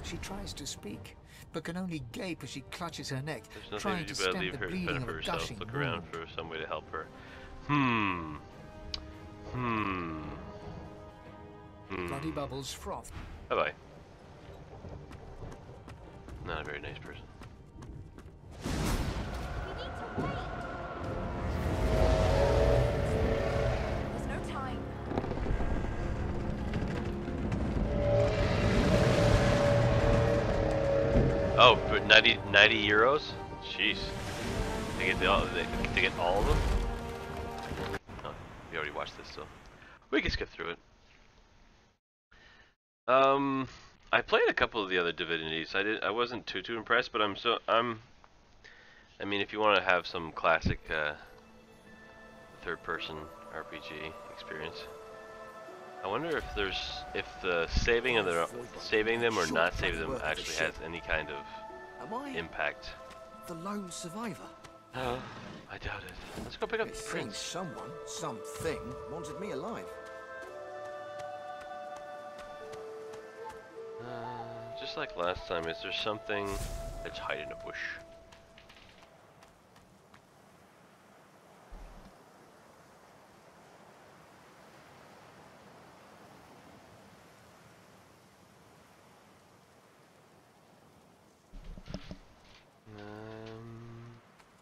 She tries to speak, but can only gape as she clutches her neck, There's trying nothing to to do but stem leave the her to bleeding fend of for a herself. gushing Look around wound. for some way to help her. Hmm. Bloody bubbles froth. Bye-bye. Not a very nice person. There's no time. Oh, for 90 euros? Jeez. To get to get all of them? Oh, we already watched this, so we can skip through it. I played a couple of the other Divinities. I wasn't too impressed, but I mean, if you want to have some classic third-person RPG experience, I wonder if the saving them or not saving them actually has any kind of impact. The lone survivor. Oh, I doubt it. Let's go pick up It the seems prince. someone, something, wanted me alive. Just like last time, is there something that's hiding in a bush?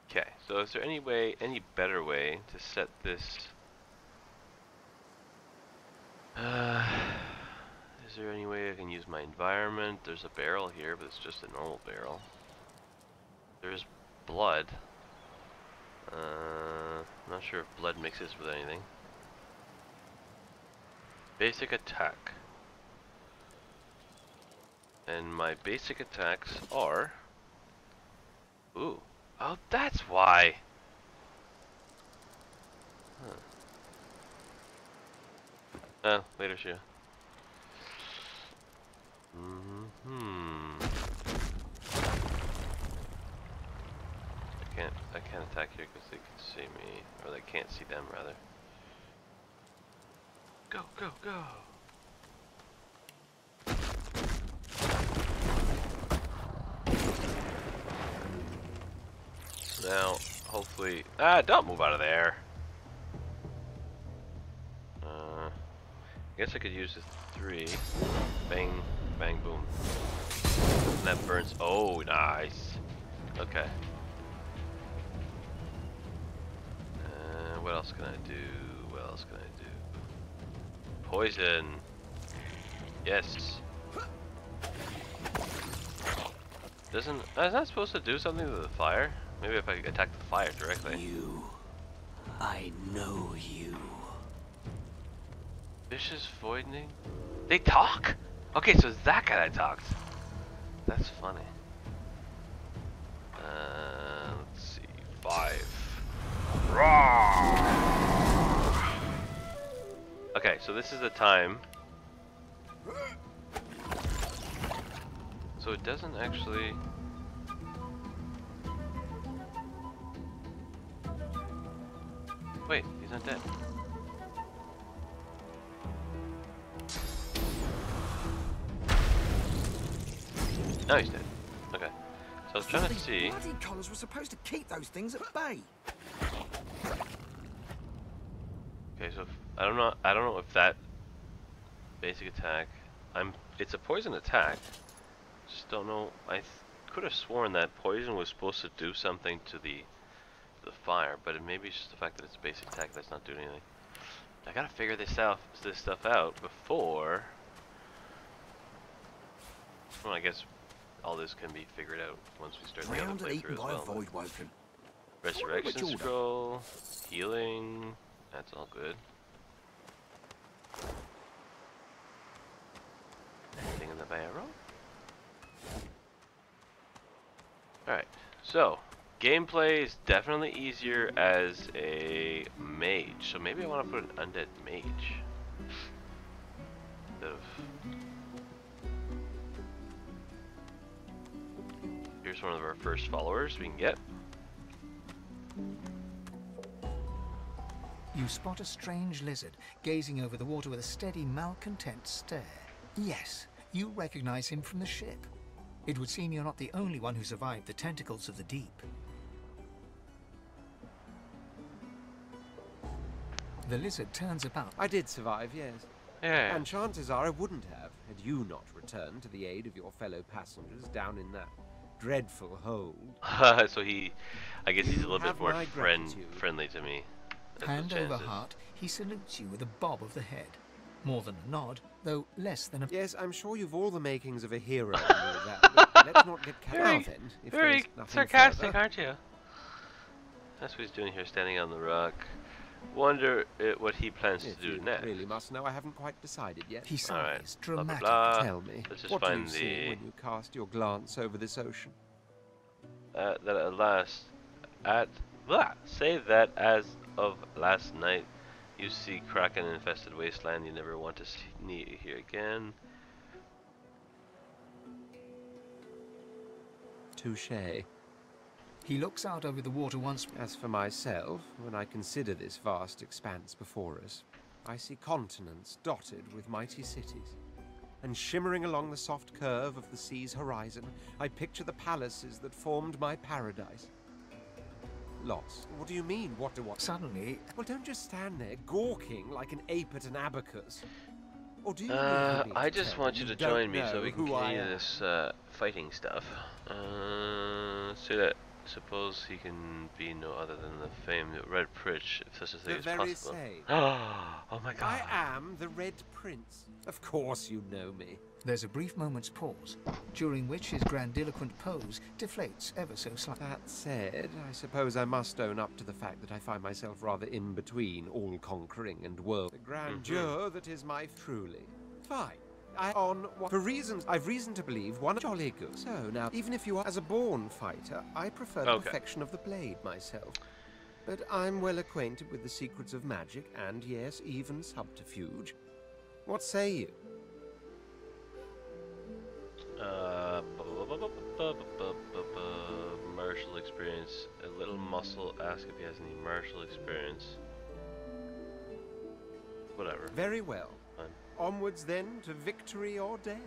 Okay, so is there any better way to set this? Is there any way I can use my environment? There's a barrel here, but it's just a normal barrel. There's blood. Not sure if blood mixes with anything. Basic attack. And my basic attacks are... Ooh. Oh, that's why! Huh. Later, Shia. I can't attack here because they can see me, or they can't see them rather. Go, go, go! Now, hopefully, don't move out of there. I guess I could use the 3. Bang, bang, boom. And that burns. Oh, nice. Okay. What else can I do? What else can I do? Poison. Yes. Is that supposed to do something to the fire? Maybe if I attack the fire directly. I know you. Vicious voiding? They talk? Okay, so it's that guy that talks. That's funny. Let's see. 5. Okay, so this is the time. So it doesn't actually... Wait, he's not dead. Now he's dead. Okay. So I was trying to see... Bloody collars were supposed to keep those things at bay. Okay, so I don't know if that basic attack, it's a poison attack. Just don't know. I could have sworn that poison was supposed to do something to the fire, but maybe it's just the fact that it's a basic attack that's not doing anything. I gotta figure this stuff out before. Well, I guess all this can be figured out once we start the other playthrough as well. Void woken. Resurrection scroll, healing. That's all good. Anything in the barrel? Alright, so gameplay is definitely easier as a mage. So maybe I want to put an undead mage. Instead of... Here's one of our first followers we can get. You spot a strange lizard gazing over the water with a steady, malcontent stare. Yes, you recognize him from the ship. It would seem you're not the only one who survived the tentacles of the deep. The lizard turns about. I did survive, yes. Yeah. And chances are I wouldn't have, had you not returned to the aid of your fellow passengers down in that dreadful hole. So I guess he's a little bit more my friendly to me. Hand over heart, he salutes you with a bob of the head. More than a nod, though less than a... Yes, I'm sure you've all the makings of a hero and all that, but let's not get carried out then. If very there's nothing sarcastic, further. aren't you? That's what he's doing here, standing on the rock. Wonder what he plans to do next. Really must know I haven't quite decided yet. He sighs, Alright, dramatic. blah, blah, blah. Tell me, Let's just what find do you see when you cast your glance over this ocean? That at last, say that as of last night, you see Kraken-infested wasteland you never want to see here again. Touché. He looks out over the water once. As for myself, when I consider this vast expanse before us, I see continents dotted with mighty cities. And shimmering along the soft curve of the sea's horizon, I picture the palaces that formed my paradise. Lost. What do you mean, what do I... Suddenly... Well, don't just stand there, gawking like an ape at an abacus. Or do you really mean I to just tell want me you to don't join me so know we can who I continue am? this fighting stuff. So that suppose he can be no other than the famed Red Pritch, if such a thing The is very possible. same. Oh my god. I am the Red Prince. Of course you know me. There's a brief moment's pause, during which his grandiloquent pose deflates ever so slightly. That said, I suppose I must own up to the fact that I find myself rather in between all-conquering and world. The grandeur that is my truly. Fine. For reasons I've reason to believe one jolly good. So now, even if you are as a born fighter, I prefer the perfection of the blade myself. But I'm well acquainted with the secrets of magic and, yes, even subterfuge. What say you? Martial experience. A little muscle. Ask if he has any martial experience. Whatever. Very well. Fine. Onwards then to victory or death.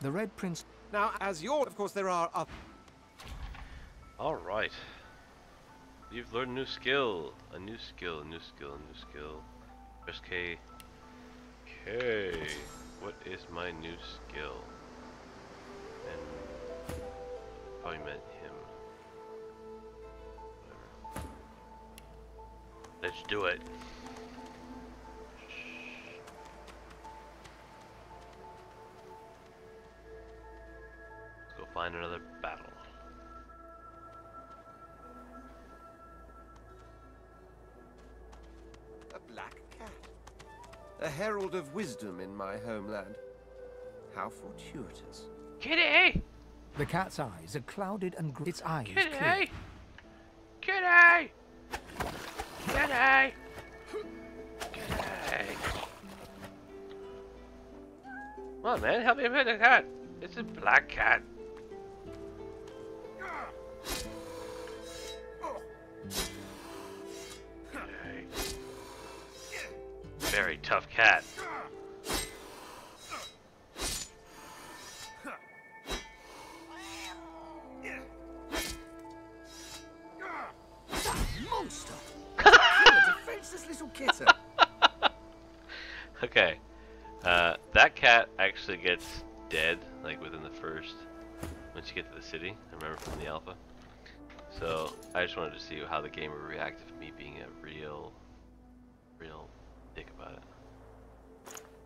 The Red Prince... Now, as you're... Of course, there are other... Alright. You've learned a new skill. A new skill, a new skill, a new skill. Press K. Okay. What is my new skill? And probably meant him. Whatever. Let's do it. Let's go find another battle. A black cat. A herald of wisdom in my homeland. How fortuitous. Kitty! The cat's eyes are clouded and its eyes Kitty! clear. Kitty! Kitty! Kitty! Come on, man, help me pet the cat. It's a black cat. Okay. Very tough cat. Monster! Kill a defenseless little kitten. Okay. That cat actually gets dead, like within the first, once you get to the city, I remember from the alpha. So, I just wanted to see how the game would react to me being a real dick about it.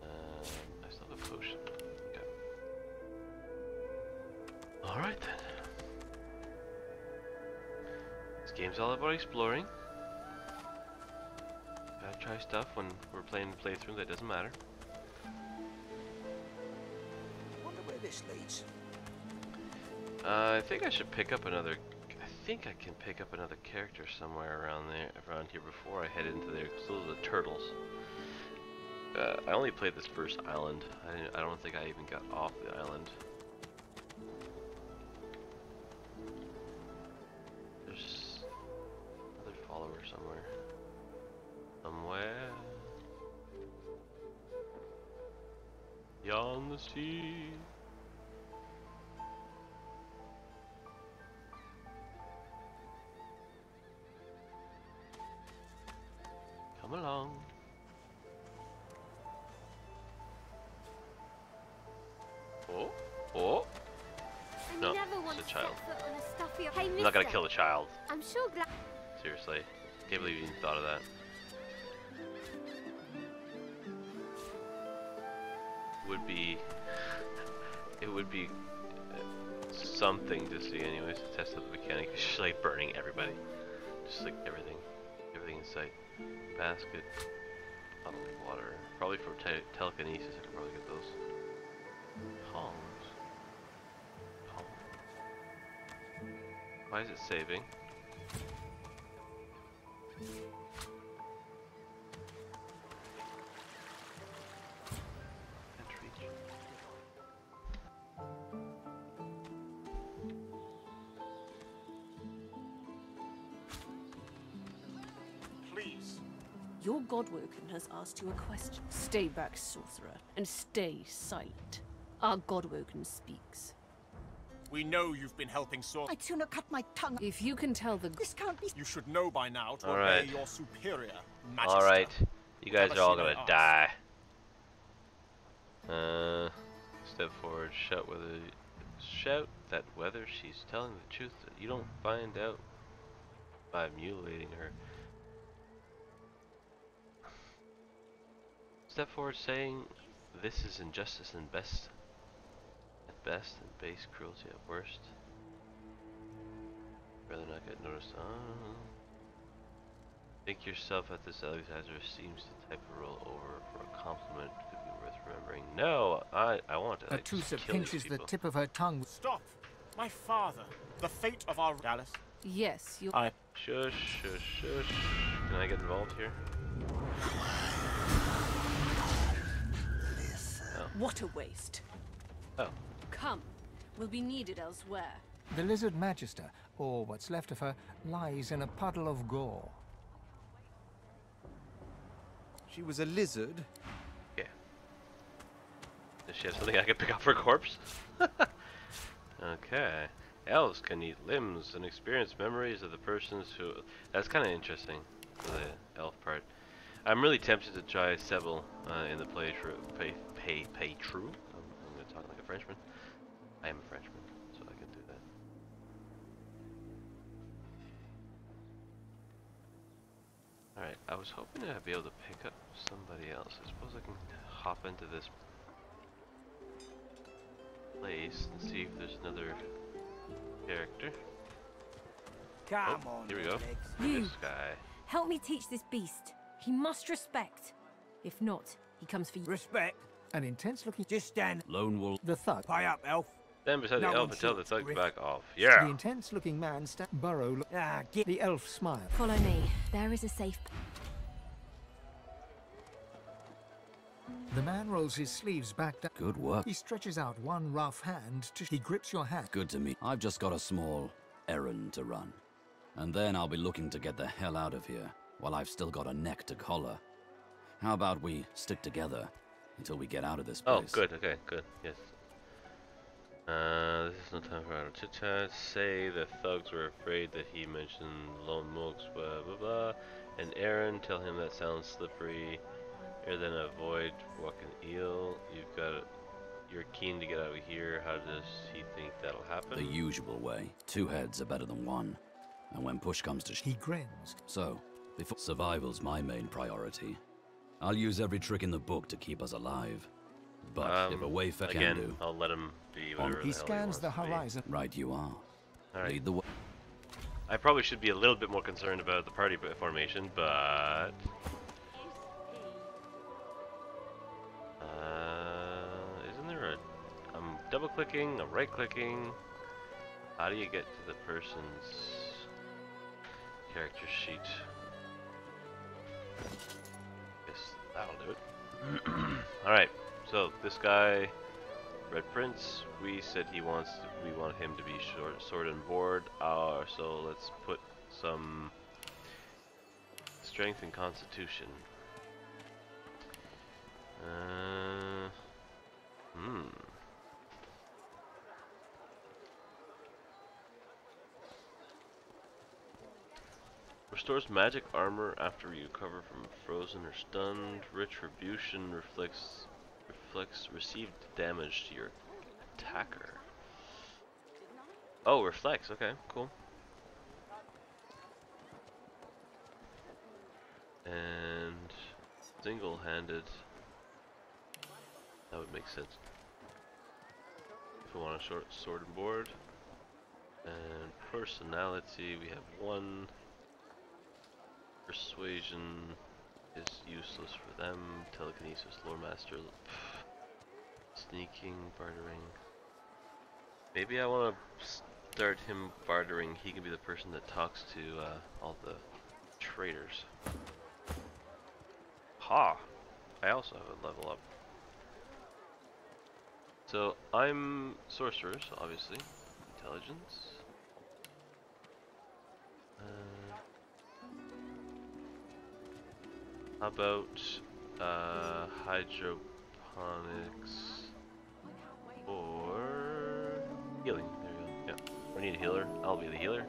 I still have a potion. Okay. Alright then. This game's all about exploring. Gotta try stuff when we're playing the playthrough, that doesn't matter. Wonder where this leads. I think I should pick up another. I think I can pick up another character somewhere around here before I head into there. Cause those are the turtles. I only played this first island. I don't think I even got off the island. There's another follower somewhere. beyond the sea. Come along. Oh, oh. And No, you never want it's a to child. step foot on a stuffy. Hey, I'm not gonna mister, kill the child. I'm sure glad. Seriously. Can't believe you even thought of that. It would be something to see anyways, to test out the mechanic. It's just like burning everybody. Just like everything in sight. Basket, bottle of water. Probably for telekinesis I could probably get those. Tongs. Why is it saving? Please. Your Godwoken has asked you a question. Stay back, sorcerer, and stay silent. Our Godwoken speaks. We know you've been helping I'd sooner cut my tongue. If you can tell the... This can't be... You should know by now to Alright. obey your superior, Magister. Alright. You guys are all gonna Never die. Step forward, shout that whether she's telling the truth that you don't find out by mutilating her. Step forward saying this is injustice at best and base cruelty at worst. Rather not get noticed. Think yourself at this Alexander seems the type of roll over for a compliment could be worth remembering. No, I want to. Like, Atusa kill pinches these the people. tip of her tongue. Stop! My father, the fate of our Dallas. Yes, you... Shush, shush, shush. Can I get involved here? What a waste. Oh. Come, we'll be needed elsewhere. The lizard magister, or what's left of her, lies in a puddle of gore. She was a lizard? Yeah. Does she have something I can pick up her corpse? Okay. Elves can eat limbs and experience memories of the persons who... That's kind of interesting, for the elf part. I'm really tempted to try Sebel in the playthrough. Playthrough? I'm going to talk like a Frenchman. I am a Frenchman, so I can do that. Alright, I was hoping to be able to pick up somebody else. I suppose I can hop into this place and see if there's another character. Come Oh, on, here we go. You. This guy. Help me teach this beast. He must respect. If not, he comes for you. Respect. An intense-looking... Just stand. Lone wolf. The thug. Pie up, elf. Stand beside No the elf one and tell the shoots, thug to Griff. back off. Yeah! The intense-looking man burrow... The elf smiled. Follow me. There is a safe... The man rolls his sleeves back down. Good work. He stretches out one rough hand to... He grips your hand. Good to meet. I've just got a small errand to run. And then I'll be looking to get the hell out of here while I've still got a neck to collar. How about we stick together until we get out of this place? Oh, good. Okay, good. Yes. This is no time for our chit-chat. Say the thugs were afraid that he mentioned lone mooks, blah blah blah. And Aaron, tell him that sounds slippery. Rather than avoid walking eel. You're keen to get out of here. How does he think that'll happen? The usual way. 2 heads are better than 1. And when push comes to He grins. So, before survival's my main priority. I'll use every trick in the book to keep us alive. But if a wayfarer can do... I'll let him be whatever He the hell scans the wants to be. horizon. Right you are. Alright. Lead the way. I probably should be a little bit more concerned about the party formation, but... isn't there a... I'm double-clicking, I'm right-clicking. How do you get to the person's character sheet? Guess that'll do it. Alright, so this guy, Red Prince, we said we want him to be sword and board. So let's put some strength and constitution. Hmm. Restores magic armor after you recover from frozen or stunned. Retribution reflects received damage to your attacker. Oh, reflects. Okay, cool. And single-handed. That would make sense. If we want a short sword and board. And personality, we have 1. Persuasion is useless for them. Telekinesis, lore master. Sneaking, bartering. Maybe I want to start him bartering. He can be the person that talks to all the traders. Ha! I also have a level up. So I'm sorcerers, obviously. Intelligence. How about hydroponics or healing? There you go. Yeah, I need a healer. I'll be the healer.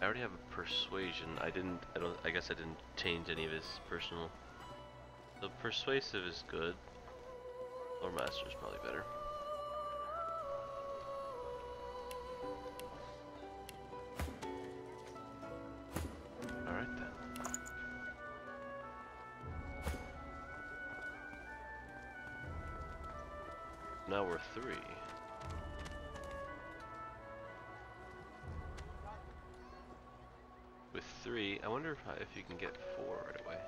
I already have a persuasion. I guess I didn't change any of his personal. So persuasive is good. Lore master is probably better. Now we're 3. With 3, I wonder if you can get 4 right away.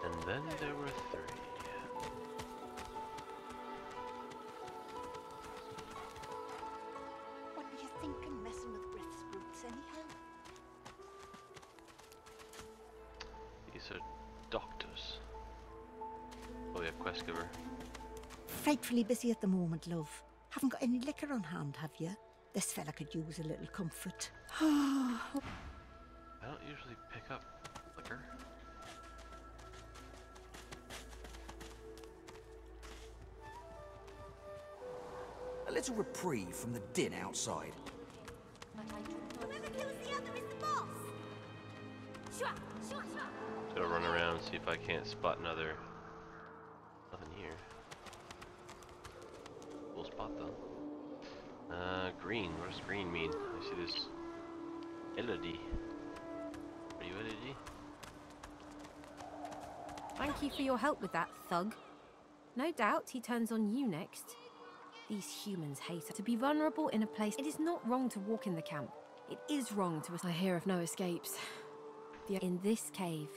And then there were 3. What were you thinking, messing with Griff's boots, anyhow? These are doctors. Oh yeah, quest giver. Frightfully busy at the moment, love. Haven't got any liquor on hand, have you? This fella could use a little comfort. I don't usually pick up liquor. A little reprieve from the din outside. Whoever kills the other is the boss! Just gotta run around and see if I can't spot nothing here. Cool spot though. Green. What does green mean? I see this LED. Are you LED? Thank you for your help with that, thug. No doubt he turns on you next. These humans hate us. To be vulnerable in a place, it is not wrong to walk in the camp. It is wrong to... I hear of no escapes. In this cave,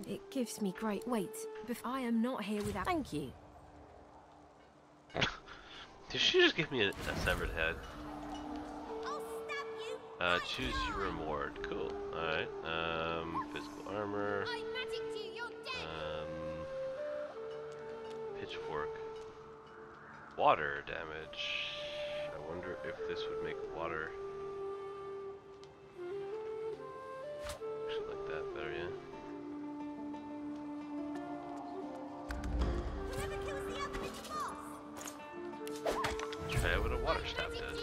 it gives me great... Wait, I am not here without... Thank you. Did she just give me a severed head? Choose your reward. Cool. Alright. Physical armor. Pitchfork. Water damage. I wonder if this would make water. Actually like that better, yeah. Try out what a water staff does.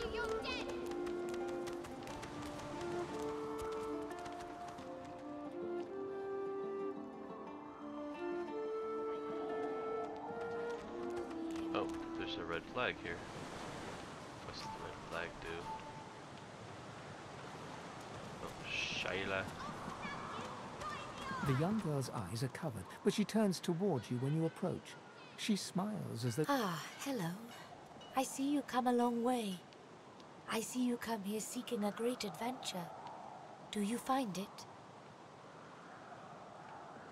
Oh, there's a red flag here. What's the red flag do? Oh, Shayla. The young girl's eyes are covered, but she turns towards you when you approach. She smiles as though... Ah, hello. I see you come a long way. I see you come here seeking a great adventure. Do you find it?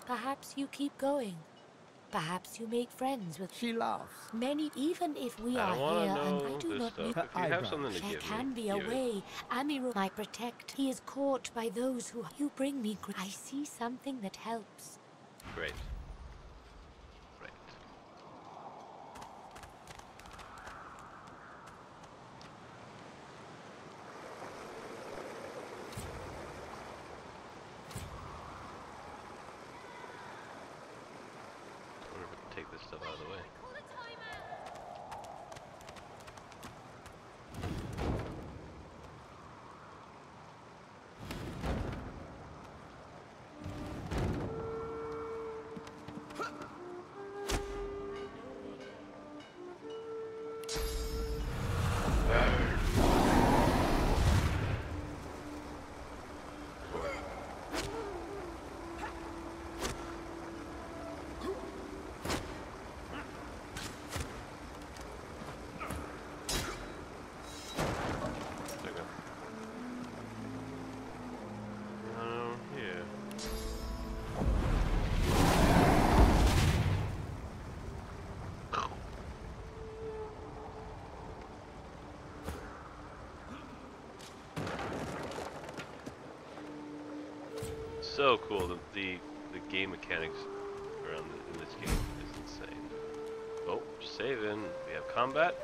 Perhaps you keep going. Perhaps you make friends with... She laughs. Many, even if we I are don't here, wanna know and I do this not stuff. know. If you have something to There give can me, be a give it. way. Amiru might protect. He is caught by those who... You bring me... I see something that helps. Great. stuff out of the way. So cool. The game mechanics around in this game is insane. Oh, saving. We have combat.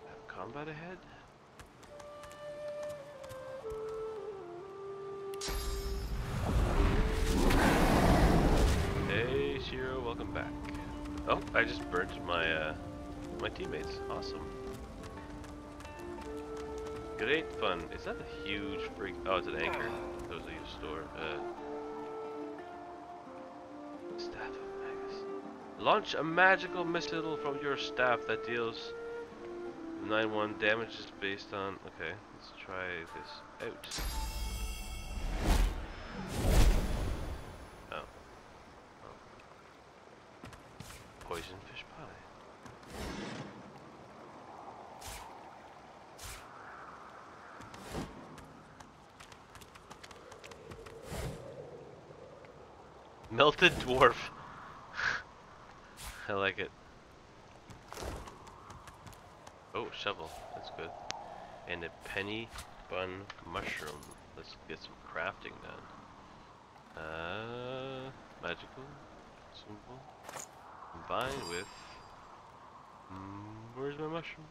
We have combat ahead. Hey, Shiro, welcome back. Oh, I just burnt my my teammates. Awesome. Great fun. Is that a huge freak? Oh, it's an anchor. Those are your store. Staff of Magus. Launch a magical missile from your staff that deals 9-1 damages based on. Okay, let's try this out. Oh. Poison fish pie. Melted dwarf. I like it. Oh, shovel. That's good. And a penny bun mushroom. Let's get some crafting done. Magical. Consumable. Combined with... where's my mushroom?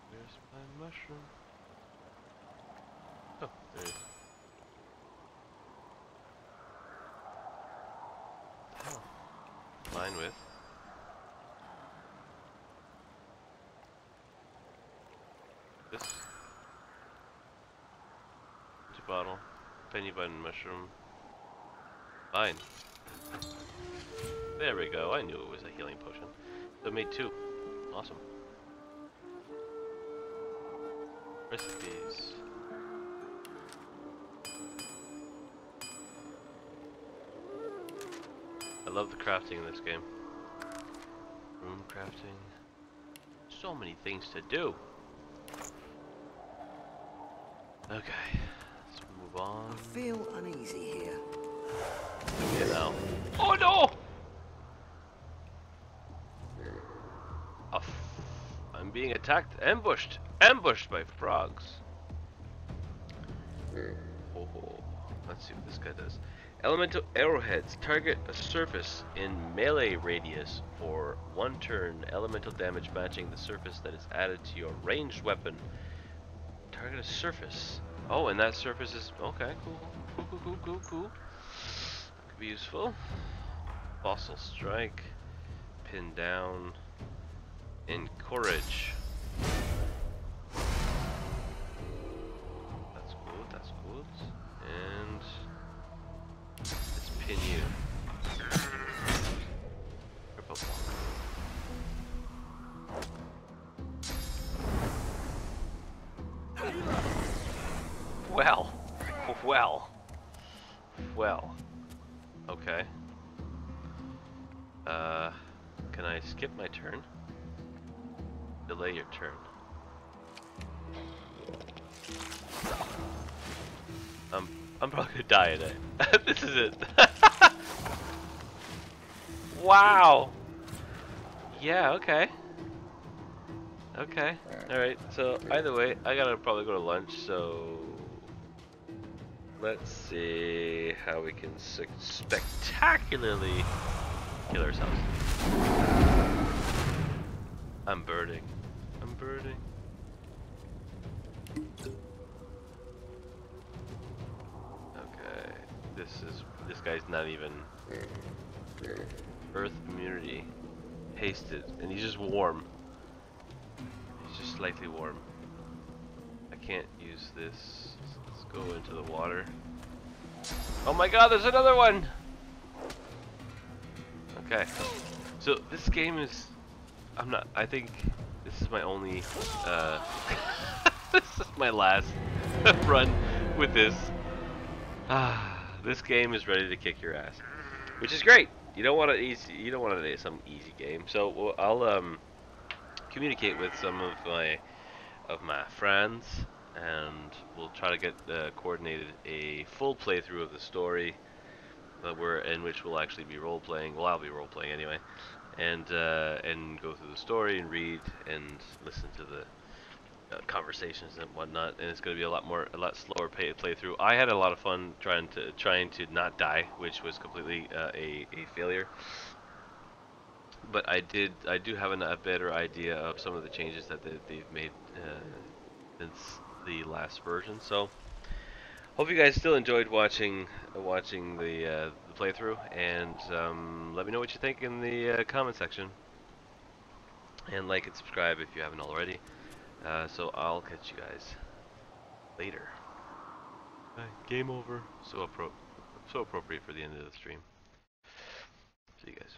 Where's my mushroom? Oh, there it is. Combined with... this. Empty bottle. Penny button mushroom. Fine. There we go. I knew it was a healing potion. So I made 2. Awesome. Recipes. I love the crafting in this game. Room crafting. So many things to do. Okay, let's move on. I feel uneasy here. Okay, now. Oh no! I'm being attacked, ambushed by frogs. Oh, let's see what this guy does. Elemental arrowheads target a surface in melee radius for 1 turn. Elemental damage matching the surface that is added to your ranged weapon. Target a surface. Oh, and that surface is okay. Cool. Could be useful. Fossil strike. Pin down. Encourage. That's good. And let's pin you. Purple block. Well. Okay. Can I skip my turn? Delay your turn. I'm probably gonna die today. This is it. Wow. Yeah. Okay. Okay. All right. So either way, I gotta probably go to lunch. So let's see how we can spectacularly kill ourselves. I'm birding. Okay, this guy's not even Earth immunity. Hasted. And he's just warm. He's just slightly warm. I can't use this. Let's go into the water. Oh my god, there's another one! Okay. So this game is... I think this is my only... this is my last run with this. This game is ready to kick your ass. Which is great! You don't want some easy game. So I'll communicate with some of my friends, and we'll try to get coordinated a full playthrough of the story, in which we'll actually be role playing. Well, I'll be role playing anyway, and go through the story and read and listen to the conversations and whatnot. And it's going to be a lot slower playthrough. I had a lot of fun trying to not die, which was completely a failure. But I do have a better idea of some of the changes that they've made since the last version. So hope you guys still enjoyed watching the playthrough, and let me know what you think in the comment section, and like and subscribe if you haven't already. So I'll catch you guys later. Bye. Game over. So appropriate for the end of the stream. See you guys.